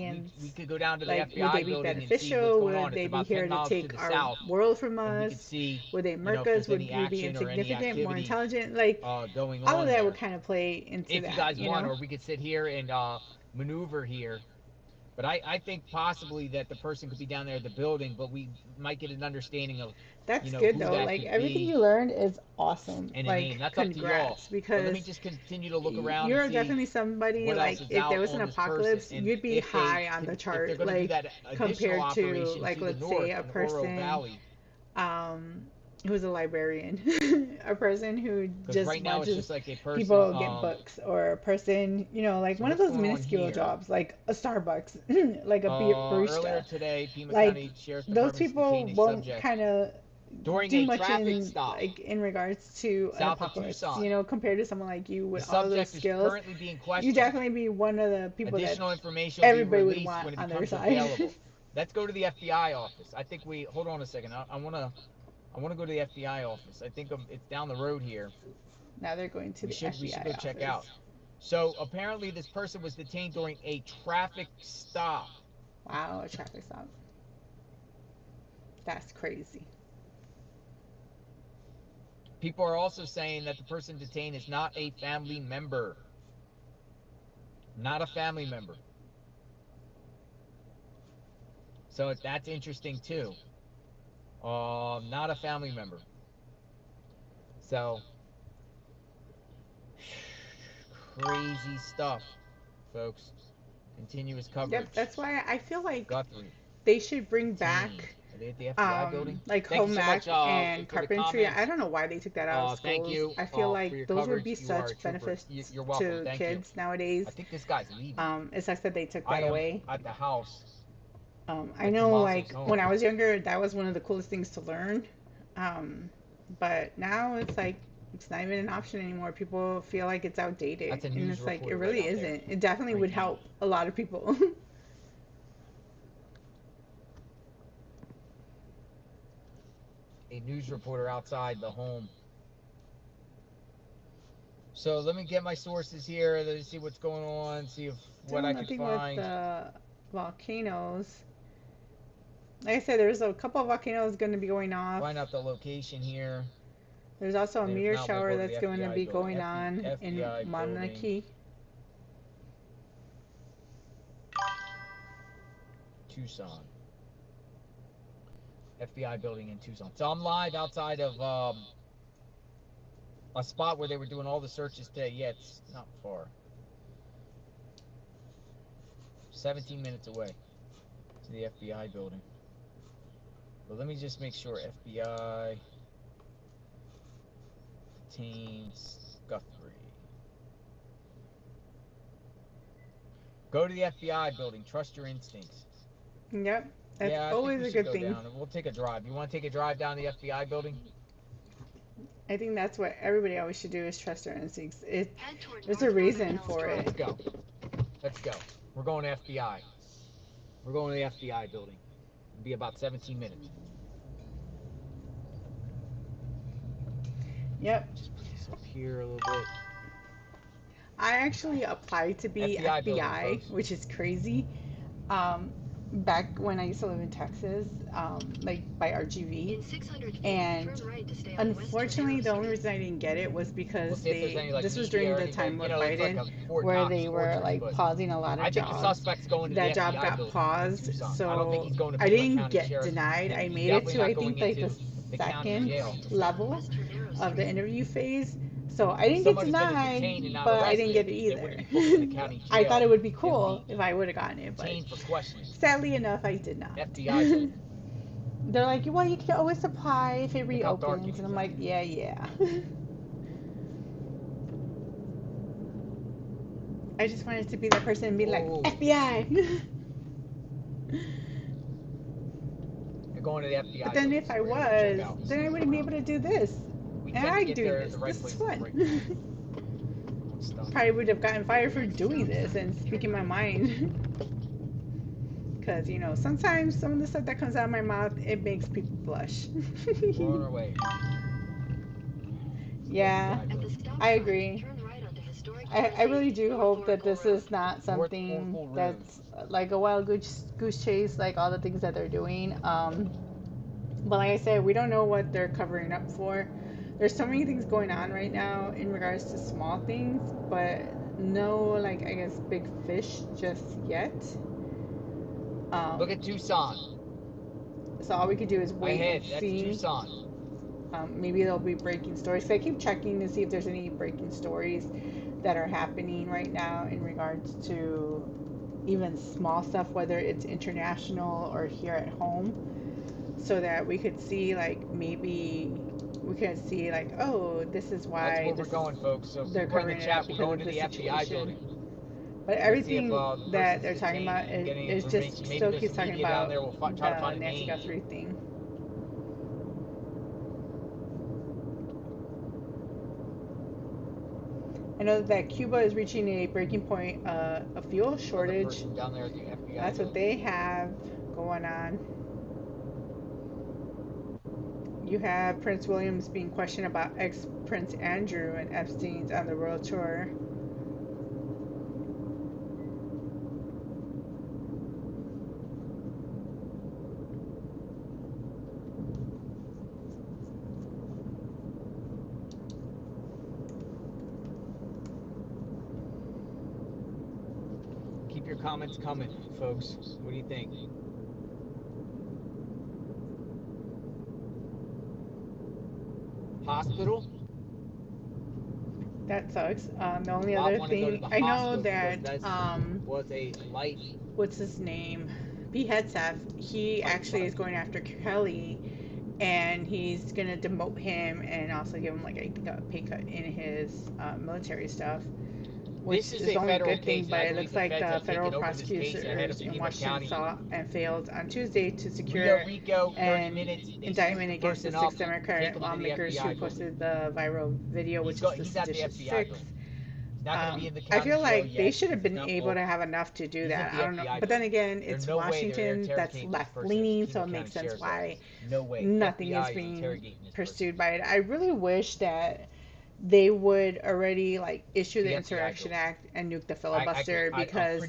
aliens, we could go down to the like, FBI would they be building and see beneficial? what's going on. Would they It's be about here 10 to miles take the our south, world from and we us? could see, Would they you know, murk if us? there's Would any we be action or any insignificant, more activity intelligent? Like, going all on of that there. would kind of play into If that, you guys you want, know? or we could sit here and maneuver here. But I think possibly that the person could be down there at the building, but we might get an understanding of, That's you know, good who though. that Like, could everything be you learned is awesome. and a Like, name. That's up to y'all. congrats, But let me because just continue to look around you're and see definitely somebody, what like, else is if out there was on an this person. apocalypse, And you'd be if they high on the if they're chart, going to do like, that additional compared to, operation like, to the let's north say a in Oro person, Valley, who's a librarian, a person who because just right now it's watches just like a person. people get books, or a person, you know, like So one of what's those going on minuscule here? jobs, like a Starbucks, like a Earlier barista. today, Pima Like, County Sheriff's those Department's people detained a won't subject kind of during do a much traffic in, stop like, in regards to an south of apocalypse, Tucson. you know, compared to someone like you The with all those subject is skills. currently being You questioned. definitely be one of the people that Additional information will be everybody would released want when it on their becomes side. available. Let's go to the FBI office. I think we hold on a second. I wanna go to the FBI office. I think it's down the road here. Now they're going to the FBI We should go office. check out. So apparently this person was detained during a traffic stop. Wow, a traffic stop. That's crazy. People are also saying that the person detained is not a family member. Not a family member. So that's interesting too. Not a family member. So crazy stuff, folks. Continuous coverage. Yep, that's why I feel like Guthrie. They should bring back at the FBI building. Like home ec and carpentry. I don't know why they took that out of schools. Thank you. I feel like those would be such benefits to kids nowadays. I think this guy's leaving. It sucks that they took that away. At the house. I know, like when I was younger, that was one of the coolest things to learn. But now it's like it's not even an option anymore. People feel like it's outdated, and it's like it really isn't. It definitely would help a lot of people. A news reporter outside the home. So let me get my sources here. Let's see what's going on. See if what I can find. With the volcanoes. Like I said, there's a couple of volcanoes going to be going off. Find out the location here. There's also a meteor shower that's going to be going on in Monarchy. Tucson. FBI building in Tucson. So I'm live outside of a spot where they were doing all the searches today. Yeah, it's not far. 17 minutes away to the FBI building. But let me just make sure FBI detains Guthrie. Go to the FBI building. Trust your instincts. Yep. That's always a good thing. We'll take a drive. You want to take a drive down to the FBI building? I think that's what everybody always should do is trust their instincts. There's a reason for it. Let's go. Let's go. We're going to FBI. We're going to the FBI building. It'll be about 17 minutes. Yep. Just put this up here a little bit. I actually applied to be FBI building, which is crazy. Back when I used to live in Texas, like by RGV, and unfortunately the only reason I didn't get it was because this was during the time with Biden, where they were like pausing a lot of jobs. That job got paused, so I didn't get denied. I made it to I think like the second level of the interview phase. So I didn't get denied, but I didn't get it either. I thought it would be cool if I would have gotten it, but sadly enough, I did not. They're like, well, you can always apply if it reopens, and I'm like, yeah. I just wanted to be that person and be like, FBI. You're going to the FBI. But then if I was, then I wouldn't be able to do this. And I do this. This is fun. Probably would have gotten fired for doing this and speaking my mind. Because, you know, sometimes some of the stuff that comes out of my mouth, it makes people blush. Yeah, I agree. I really do hope that this is not something that's like a wild goose chase, like all the things that they're doing. But like I said, we don't know what they're covering up for. There's so many things going on right now in regards to small things, but no, like, I guess, big fish just yet. Look at Tucson. So all we could do is wait and see. That's Tucson. Maybe there'll be breaking stories. So I keep checking to see if there's any breaking stories that are happening right now in regards to even small stuff, whether it's international or here at home, so that we could see, like, maybe we could see, like, oh, this is why. That's where we're going, folks. So they're covering the chat. We're going to the FBI building. But everything that they're talking about is just still keeps talking about the Nancy Guthrie thing. I know that Cuba is reaching a breaking point, a fuel shortage. Down there at the FBI That's what they have going on. You have Prince William's being questioned about ex-Prince Andrew and Epstein's on the world tour. Keep your comments coming, folks. What do you think? Hospital? That sucks. The only other thing I know that was a life. What's his name? Pete Hegseth. He actually is going after Kelly, and he's gonna demote him and also give him like I think a pay cut in his military stuff. Which is the only good thing, but it looks like the federal prosecutors in Washington saw and failed on Tuesday to secure an indictment against the 6 Democrat lawmakers who posted the viral video, which is the seditious 6. I feel like they should have been able to have enough to do that. I don't know. But then again, it's Washington that's left-leaning, so it makes sense why nothing is being pursued by it. I really wish that they would already like issue the Insurrection Act and nuke the filibuster, because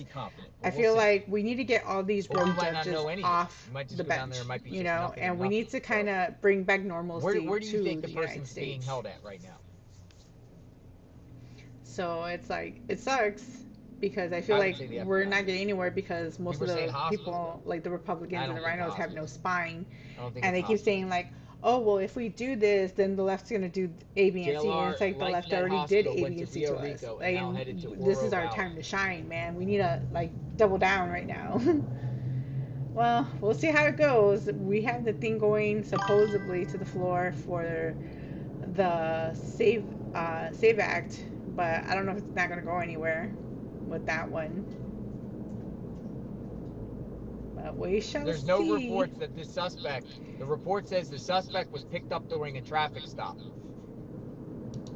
I feel like we need to get all these rogue judges off the bench, you know, and we need to kind of bring back normalcy where do you to think the United States. Being held at right now? So it's like, it sucks because I feel like we're not getting anywhere because most of the people, like the Republicans and the rhinos, have no spine, and they keep saying like, oh, well, if we do this, then the left's going to do A, B, and C. And it's like the left already did A, B, and C to us. Like, this is our time to shine, man. We need to, like, double down right now. Well, we'll see how it goes. We have the thing going, supposedly, to the floor for the Save Act, but I don't know if it's not going to go anywhere with that one. We shall There's no reports that this suspect, the report says the suspect was picked up during a traffic stop.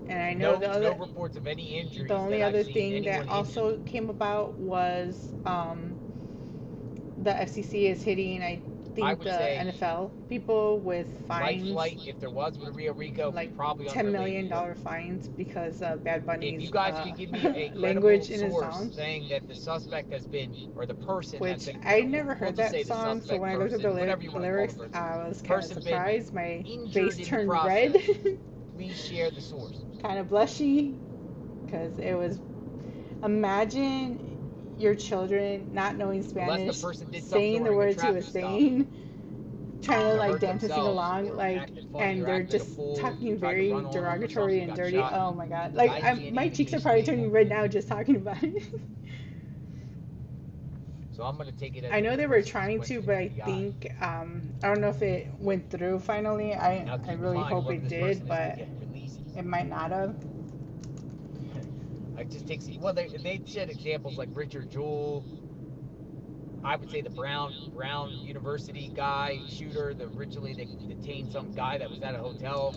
And I know no reports of any injuries. The only other thing that also came about was the FCC is hitting, I think, the NFL people with fines. Lifeline, if there was with Rio Rico, like probably $10 million fines because of Bad Bunny's if you guys can give me a language in his source song, saying that the suspect has been, or the person, which I never heard that song, so when I looked at the lyrics, I was kind of surprised. My face turned red. Please share the source. Kind of blushy, because it was, imagine your children not knowing Spanish, saying the words he was saying, trying to like dance and sing along, like, and they're just talking very derogatory and dirty. Oh my god, like my cheeks are probably turning red now just talking about it. So I'm gonna take it. I know they were trying to, but I think I don't know if it went through finally. I really hope it did, but it might not have. I just take, well, they said examples like Richard Jewell. I would say the Brown University guy shooter. Originally they detained some guy that was at a hotel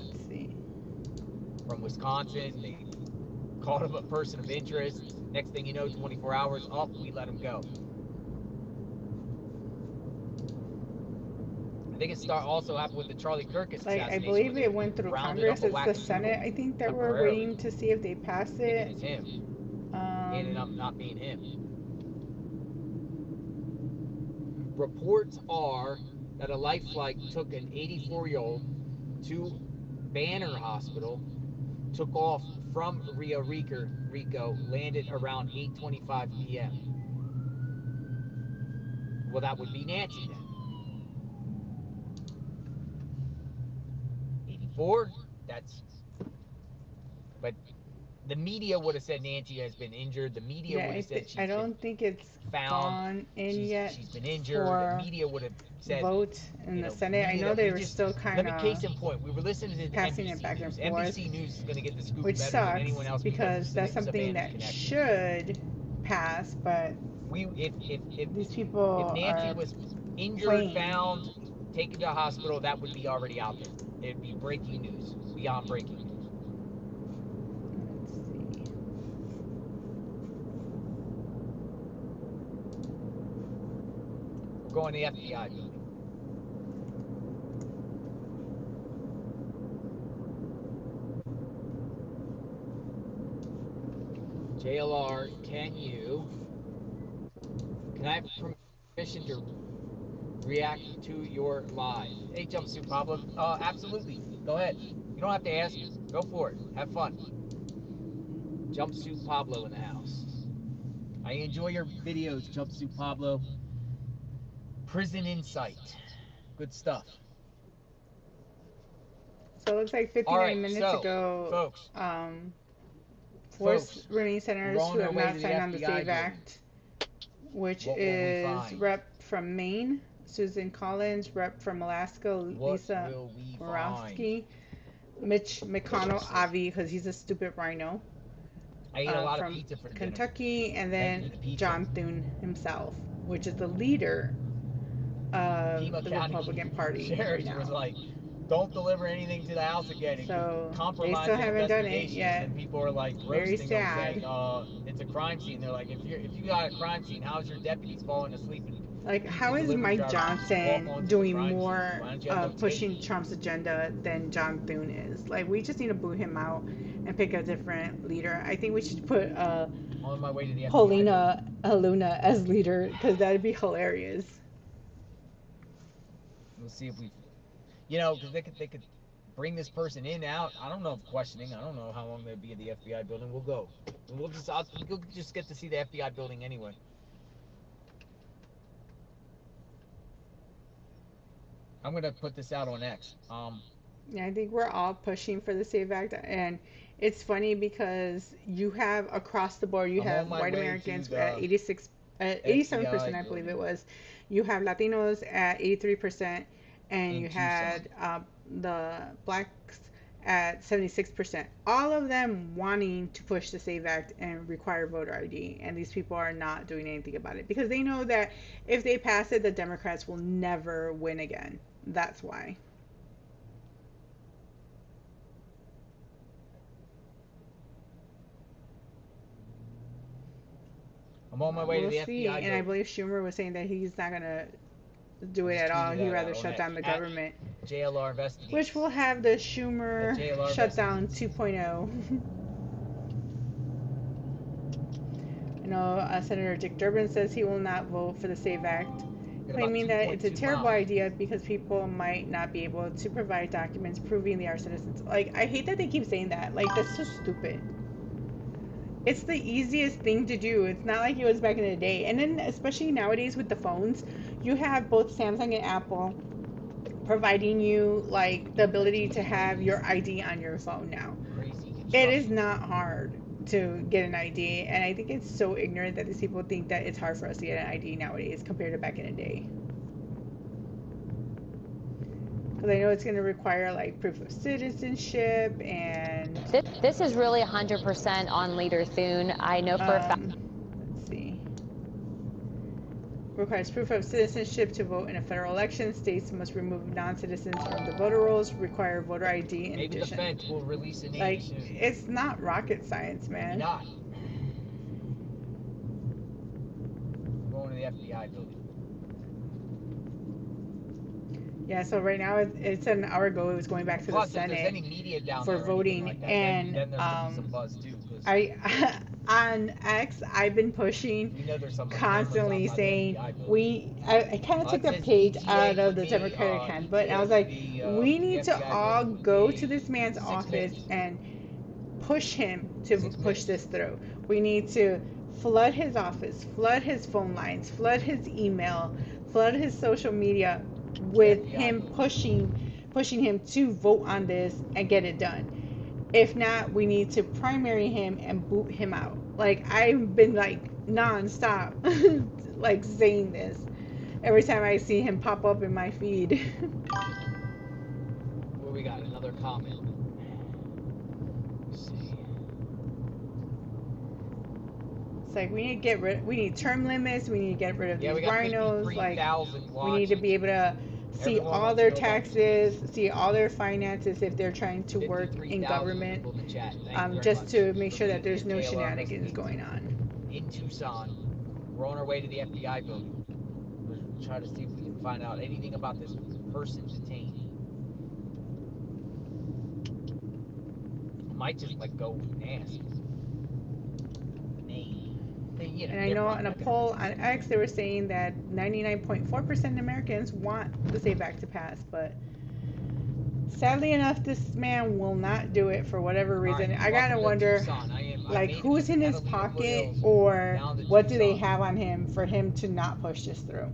from Wisconsin. They called him a person of interest. Next thing you know, 24 hours up, we let him go. I think it also happened with the Charlie Kirk assassination. Like, I believe it went through Congress. It's the Senate, I think, that we're waiting to see if they pass it. It's him. It ended up not being him. Reports are that a life flight took an 84-year-old to Banner Hospital, took off from Rio Rico, landed around 8:25 p.m. Well, that would be Nancy then. 84, but the media would have said Nancy has been injured. The media would have said I don't think it's gone in yet. She's been injured. The media would have said vote in the Senate. I know they were still kind of. Let me case in point. We were listening to passing NBC it back News. and forth. NBC News is going to get the scoop which better sucks than anyone else because that's something that should pass. But if these people, if Nancy was injured, found, taken to the hospital, that would be already out there. It'd be breaking news, beyond breaking news. going to the FBI building. JLR, can I have permission to react to your live? Hey, Jumpsuit Pablo. Absolutely. Go ahead. You don't have to ask. Go for it. Have fun. Jumpsuit Pablo in the house. I enjoy your videos, Jumpsuit Pablo. Prison Insight. Good stuff. So it looks like 59 minutes ago, folks, forced remain centers who have not signed on the SAVE Act, which is Rep from Maine, Susan Collins, Rep from Alaska, Lisa Morawski, Mitch McConnell, Avi, because he's a stupid rhino, I ate a lot of pizza for Kentucky, and then John Thune himself, which is the leader of the Republican Party right now. Was like, don't deliver anything to the House again. So they still haven't done it yet. And people are like roasting them, saying, it's a crime scene. They're like, if you got a crime scene, how's your deputies falling asleep? Like, how is Mike Johnson doing more pushing Trump's agenda than John Thune is? Like, we just need to boot him out and pick a different leader. I think we should put on my way to the Paulina Aluna as leader, because that'd be hilarious. We'll see if we, because they could bring this person in, out. I don't know if questioning. I don't know how long they'll be in the FBI building. We'll go. And we'll just get to see the FBI building anyway. I'm gonna put this out on X. Yeah, I think we're all pushing for the SAVE Act, and it's funny because you have across the board, you have white Americans at 87%, I believe it was. You have Latinos at 83%, and you had the blacks at 76%. All of them wanting to push the SAVE Act and require voter ID, and these people are not doing anything about it because they know that if they pass it, the Democrats will never win again. That's why. I'm on my way to the FBI. And I believe Schumer was saying that he's not going to do it at all. He'd rather shut down the government. JLR investigates. Which will have the Schumer shutdown 2.0. You know, Senator Dick Durbin says he will not vote for the SAVE Act, claiming that it's a terrible idea because people might not be able to provide documents proving they are citizens. Like, I hate that they keep saying that. Like, that's so stupid. It's the easiest thing to do. It's not like it was back in the day. And then, especially nowadays with the phones, you have both Samsung and Apple providing you, like, the ability to have your ID on your phone now. It is not hard to get an ID, and I think it's so ignorant that these people think that it's hard for us to get an ID nowadays compared to back in the day. Because I know it's going to require, like, proof of citizenship, and this is really 100% on Leader Thune. I know for a fact. Let's see. Requires proof of citizenship to vote in a federal election. States must remove non-citizens from the voter rolls. Require voter ID in Maybe addition. The Fed will release a name like, soon. it's not rocket science, man. Not. Going to the FBI building. Yeah, so right now it's an hour ago. It was going back to the Senate for voting, and I on X I've been pushing constantly saying I kind of took a page out of the Democratic handbook, and I was like, we need to all go to this man's office and push him to push this through. We need to flood his office, flood his phone lines, flood his email, flood his social media with him pushing him to vote on this and get it done. If not, we need to primary him and boot him out. Like, I've been like non-stop like saying this every time I see him pop up in my feed. Where we got another comment. Let's see. It's like we need term limits, we need to get rid of these rhinos, like we need to be able to see all their taxes, see all their finances if they're trying to work in government, just to make sure that there's no shenanigans going on. In Tucson, we're on our way to the FBI building. try to see if we can find out anything about this person detained. Might just like go nasty. And I know on a poll on X they were saying that 99.4% of Americans want the SAFE Act to pass, but sadly enough, this man will not do it for whatever reason. I gotta wonder, like, who's in his pocket, or what do they have on him for him to not push this through?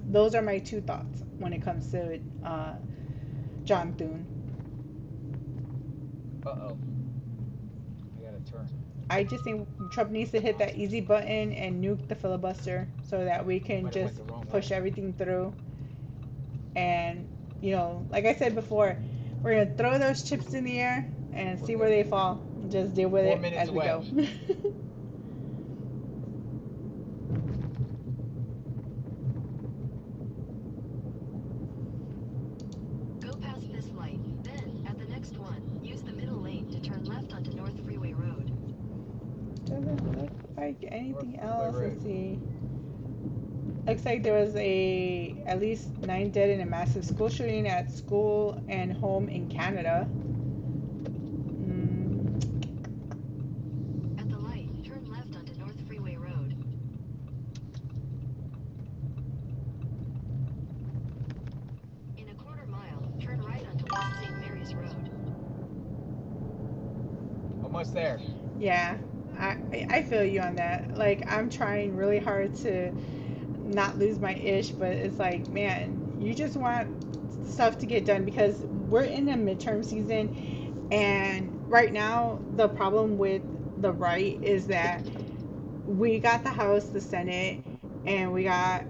Those are my two thoughts when it comes to John Thune. Uh-oh. I gotta turn. I just think Trump needs to hit that easy button and nuke the filibuster so that we can just push everything through. And, you know, like I said before, we're going to throw those chips in the air and see where they fall. Just deal with it as we go. Go past this light. Then, at the next one, use the middle lane to turn left onto North Freeway Road. Doesn't look like anything else. Let's see. Looks like there was at least 9 dead in a massive school shooting at school and home in Canada. At the light, turn left onto North Freeway Road. In a quarter mile, turn right onto West St. Mary's Road. Almost there. Yeah, I feel you on that. Like, I'm trying really hard to not lose my ish, but it's like, man, you just want stuff to get done because we're in a midterm season, and right now the problem with the right is that we got the House, the Senate, and we got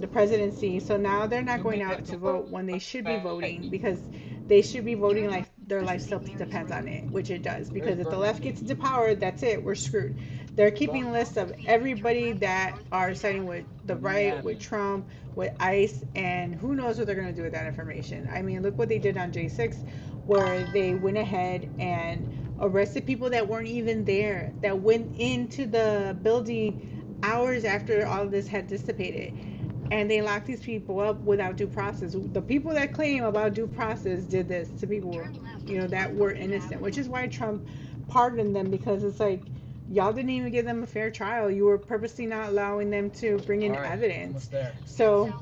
the presidency, so now they're not going out to vote when they should be voting, because they should be voting like their life still depends on it, which it does, because if the left gets into power, that's it, we're screwed. They're keeping lists of everybody that are siding with the right, with Trump, with ICE, and who knows what they're going to do with that information. I mean, look what they did on J6, where they went ahead and arrested people that weren't even there, that went into the building hours after all of this had dissipated. And they locked these people up without due process. The people that claim about due process did this to people, you know, that were innocent, which is why Trump pardoned them, because it's like, y'all didn't even give them a fair trial. You were purposely not allowing them to bring in evidence. So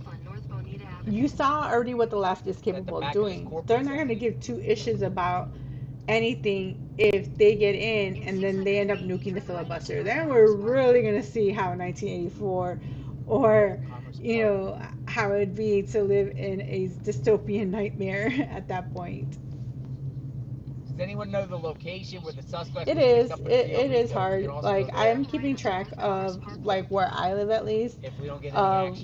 you saw already what the left is capable of doing. They're not going to give two issues about anything if they get in and then they end up nuking the filibuster. Then we're really going to see how 1984 or, you know, how it'd be to live in a dystopian nightmare at that point. Does anyone know the location where the suspect It is. It is hard. Like, I am keeping track of, like, where I live at least,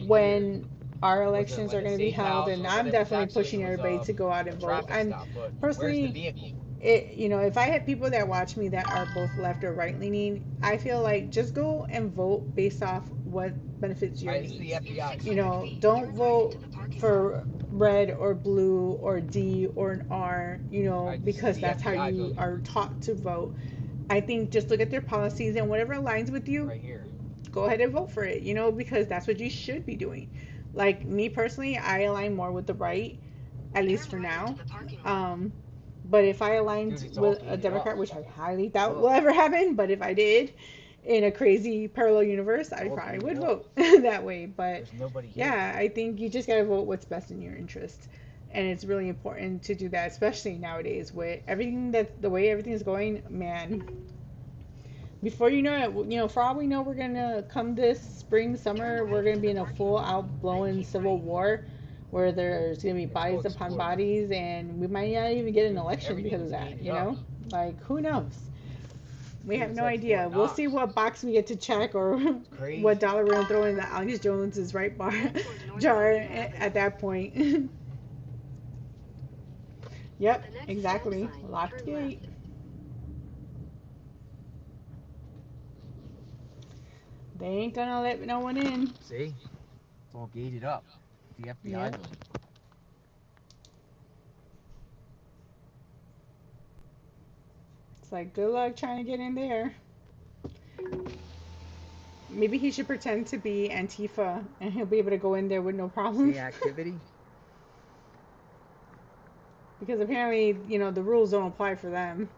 when our elections are going to be held, and I'm definitely pushing everybody to go out and vote. And personally, you know, if I had people that watch me that are both left or right leaning, I feel like just go and vote based off what benefits your needs. You know, don't vote for red or blue or D or an R, you know, because that's how you are taught to vote. I think just look at their policies, and whatever aligns with you, go ahead and vote for it, you know, because that's what you should be doing. Like, me personally, I align more with the right, at least for now. But if I aligned with a Democrat, which I highly doubt will ever happen, but if I did, in a crazy parallel universe, I probably would vote that way. But yeah, I think you just gotta vote what's best in your interest, and it's really important to do that, especially nowadays with everything the way everything's going. Man, before you know it, you know, for all we know, we're gonna come this spring, summer, we're gonna be in a full out blowing civil war, where there's gonna be bodies upon bodies, and we might not even get an election because of that. You know, like, who knows? We have no idea. We'll see what box we get to check, or what dollar we're gonna throw in the Alex Jones's right jar at that point. Yep, exactly. Locked gate. They ain't gonna let no one in. See? It's all gated up. The FBI building. It's like, good luck trying to get in there. Maybe he should pretend to be Antifa, and he'll be able to go in there with no problem. The activity. Because apparently, you know, the rules don't apply for them.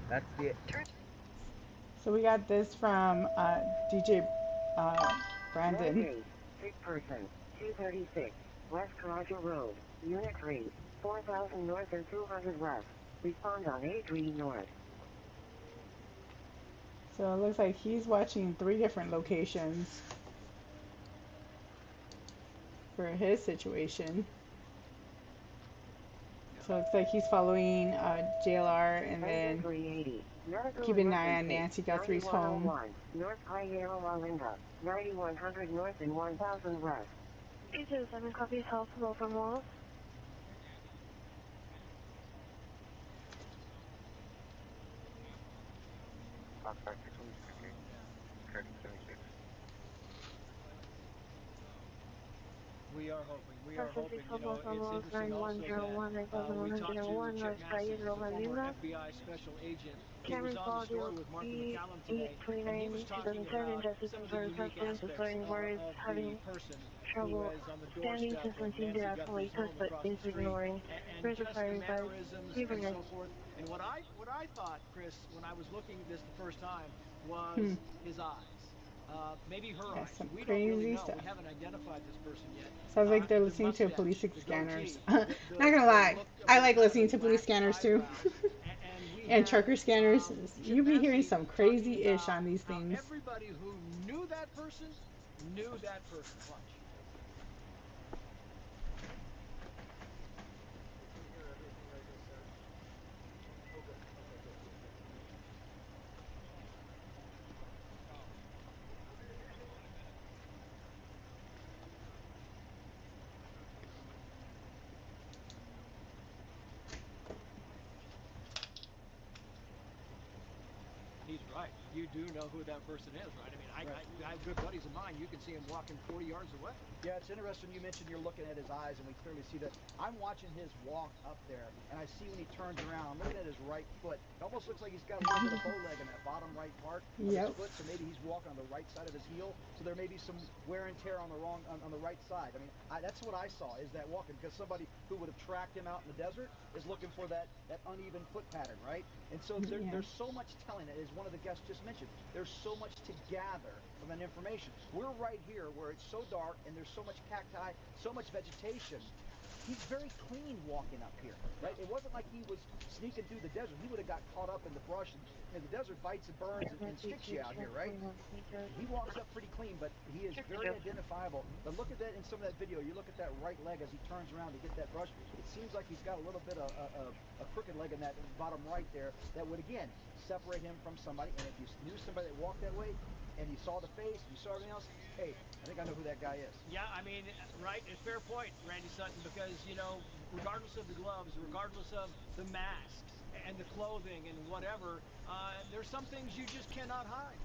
That's the. So we got this from DJ Brandon. Sick person, 236, West Roger Road, Unit 3, 4000 North and 200 West. Respond on 83 North. So it looks like he's watching 3 different locations for his situation. So it looks like he's following JLR and then keeping an eye on Nancy Guthrie's home. North Highgale, Walinga, 9100 North and 1000 West. 207 copies helpful from Walls. We are hoping, you know, it's interesting also that we talked to Chip Massey, the former FBI special agent. He was on the story with Martha McCallum today, and he was talking about some of the unique aspects of the person who is on the doorstep of Nancy Guthrie's home across the street, and just the mannerisms and so forth. And what I thought, Chris, when I was looking at this the first time, was his eyes. Maybe her eyes. We don't really know. We haven't identified this person yet. Sounds like they're listening to police scanners. Not gonna lie, I like listening to police scanners too. And trucker scanners. You be hearing some crazy ish on these things. Everybody who knew that person knew that person. Watch. He's right. You do know who that person is, right? I mean, I have good buddies of mine. You can see him walking 40 yards away. Yeah, it's interesting you mentioned you're looking at his eyes, and we clearly see that. I'm watching his walk up there, and I see when he turns around, I'm looking at his right foot. It almost looks like he's got a little bit of bow leg in that bottom right part of his foot, so maybe he's walking on the right side of his heel, so there may be some wear and tear on the right side. I mean, that's what I saw, is that walking, because somebody who would have tracked him out in the desert is looking for that uneven foot pattern, right? And so there's so much telling it, as one of the guests just mentioned. There's so much to gather from that information. We're right here where it's so dark and there's so much cacti, so much vegetation. He's very clean walking up here, right? It wasn't like he was sneaking through the desert. He would have got caught up in the brush, and the desert bites and burns and sticks you out here, right? He walks up pretty clean, but he is very identifiable. But look at that in some of that video. You look at that right leg as he turns around to get that brush. It seems like he's got a little bit of a crooked leg in that bottom right there that would, again, separate him from somebody. And if you knew somebody that walked that way, and you saw the face, and you saw everything else, hey, I think I know who that guy is. Yeah, I mean, right, a fair point, Randy Sutton, because, you know, regardless of the gloves, regardless of the mask and the clothing and whatever, there's some things you just cannot hide.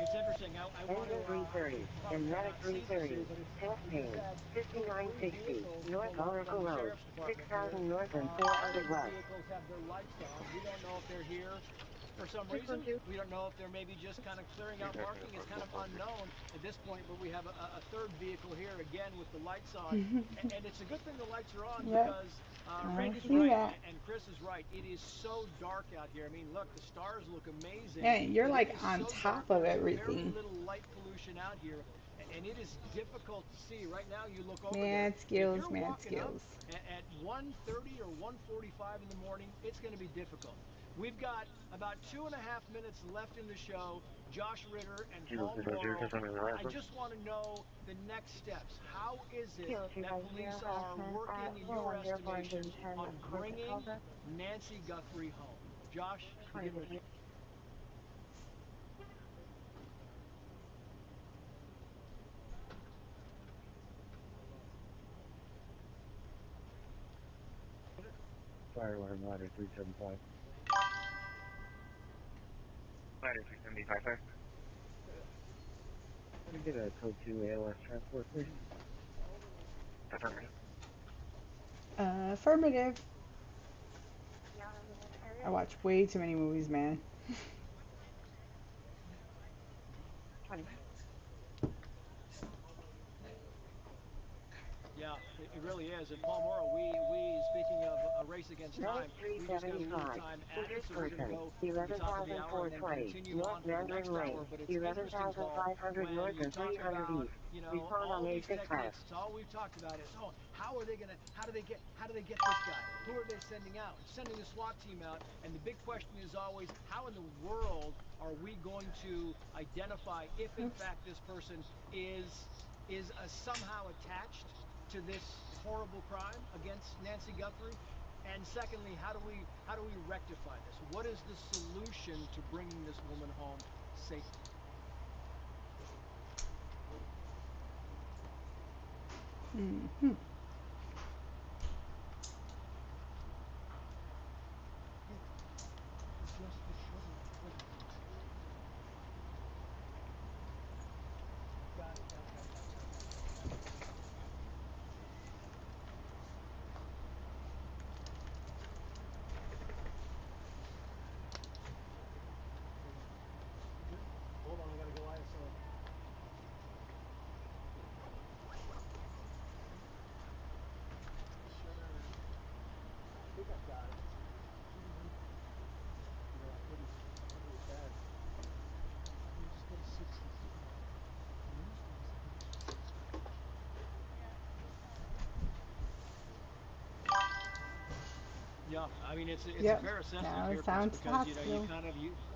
It's interesting. I want to 330 and Medic 330, testing 5960 North Oracle Road, 6000 North and 400 West. Vehicles have their lights on. We don't know if they're here For some reason, we don't know if they're maybe just kind of clearing out marking. It's kind of unknown at this point, but we have a third vehicle here again with the lights on. And it's a good thing the lights are on because Randy's right and Chris is right. It is so dark out here. I mean, look, the stars look amazing. Yeah, you're like on top of everything. Very little light pollution out here. And it is difficult to see. Right now, you look over mad there. Skills, if you're mad walking skills. Up at 1:30 or 1:45 in the morning, it's going to be difficult. We've got about 2.5 minutes left in the show. Josh Ritter and Paul Morrow. I just want to know the next steps. How is it that police are working, in your estimation, on bringing Nancy Guthrie home? Josh, begin with you. Firewire Ladder 375. Ladder 375, sir. Can we get a code 2 ALS transport, please? Affirmative. Affirmative. I watch way too many movies, man. Yeah, it really is. And Paul Morrow, we speaking of a race against time, we just got a little time added, so we're going to go to the top of the hour and then continue on to the next hour. But it's interesting, Paul, when you talk about, you know, all these techniques, it's all we've talked about is, oh, how do they get this guy? Who are they sending out? Sending a SWAT team out, and the big question is always, how in the world are we going to identify if in fact this person is somehow attached to this horrible crime against Nancy Guthrie? And secondly, how do we rectify this? What is the solution to bringing this woman home safely? Mm-hmm. Hold on, I gotta go ISO. I think I've got it. You know, I couldn't remember it bad. You just go to 60. Yeah, I mean it's a fair assessment here, Chris, because you know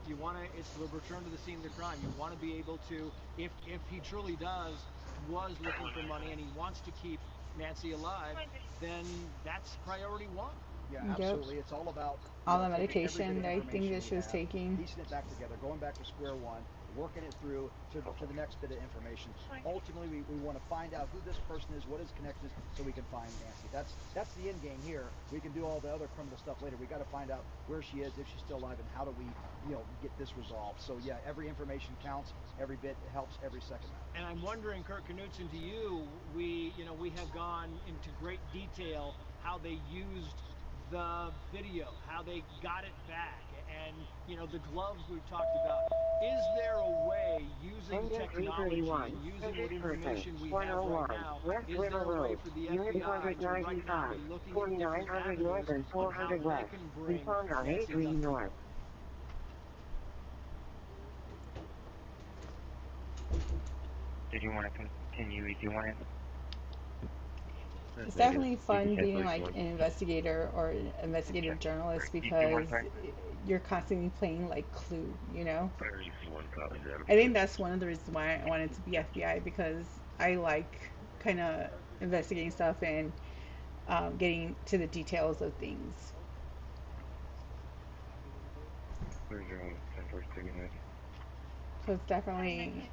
you want to, it's the return to the scene of the crime. You want to be able to, if he truly was looking for money and he wants to keep Nancy alive, then that's priority one. Yeah, absolutely. It's all about all the medication I think that she was taking. Piecing it back together, going back to square one, working it through to the next bit of information. Ultimately, we want to find out who this person is, what his connection is, so we can find Nancy. That's the end game here. We can do all the other criminal stuff later. We got to find out where she is, if she's still alive, and how do we, get this resolved. So yeah, every information counts, every bit helps, every second. And I'm wondering, Kurt Knudsen, to you, we have gone into great detail how they used the video, how they got it back, and the gloves we've talked about. Is there a way, using technology and using what information we have right now, is there a way for the FBI to right now be looking at different avenues on how they can bring Nancy Guthrie home? Did you want to continue? Do you want to? It's definitely fun being like an investigator or an investigative journalist because you're constantly playing like Clue, I think that's one of the reasons why I wanted to be FBI, because I like kind of investigating stuff and getting to the details of things. So it's definitely,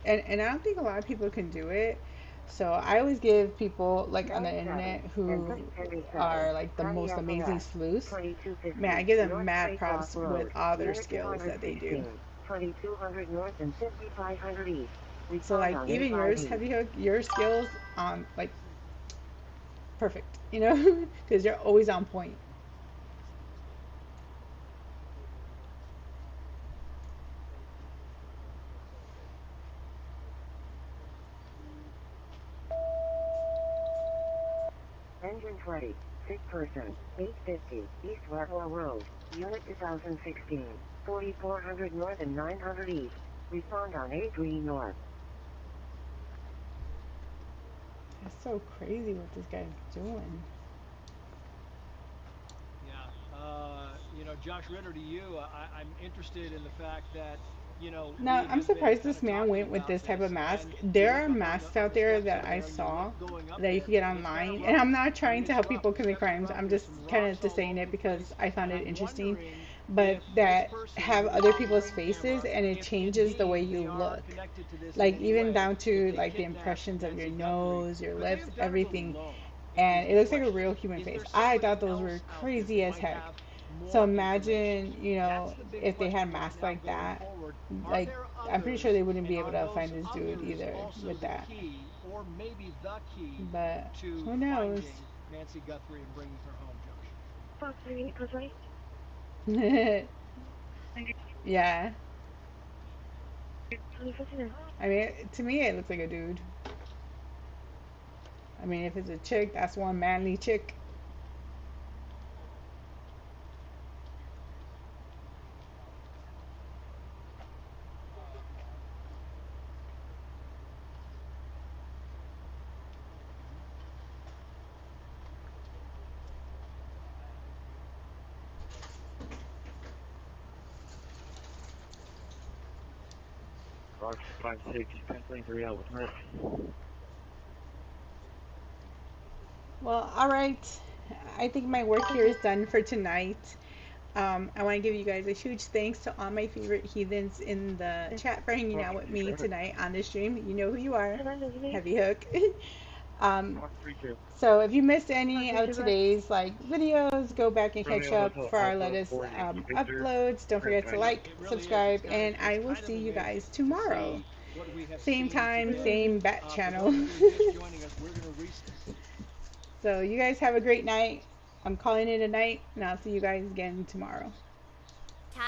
and I don't think a lot of people can do it. So I always give people like on the internet who are like the most amazing sleuths, man, I give them mad props with all their skills that they do. 2200 north and 5500 east. So like even yours, Heavy Hook, your skills like perfect, because you're always on point. Engines ready. Sick person. 850 East Redlaw Road. Unit 2016. 4400 North and 900 East. Respond on 83 North. That's so crazy what this guy's doing. Yeah. You know, Josh Ritter, to you, I'm interested in the fact that, you know, now, I'm surprised this man went with this type of mask. There are masks out there that I saw that you can get online, and I'm not trying to help people commit crimes. I'm just kind of just saying it because I found it interesting. But that have other people's faces, and it changes the way you look. Like even down to like the impressions of your nose, your lips, everything. And it looks like a real human face. I thought those were crazy as heck. So imagine, you know, if they had masks like that, like I'm pretty sure they wouldn't be able to find this dude either with that. Or maybe the key but to who knows? Nancy Guthrie and bringing her home, Yeah. I mean, to me, it looks like a dude. I mean, if it's a chick, that's one manly chick. Roger 5-6, 1023 out with Merck. Well, all right. I think my work here is done for tonight. I want to give you guys a huge thanks to all my favorite heathens in the chat for hanging out with me tonight on the stream. You know who you are. Heavy Hook. So if you missed any of today's videos, go back and catch up for our latest uploads. Don't forget to like, subscribe, and I will see you guys tomorrow. Same time, same bat channel. So you guys have a great night. I'm calling it a night, and I'll see you guys again tomorrow. Time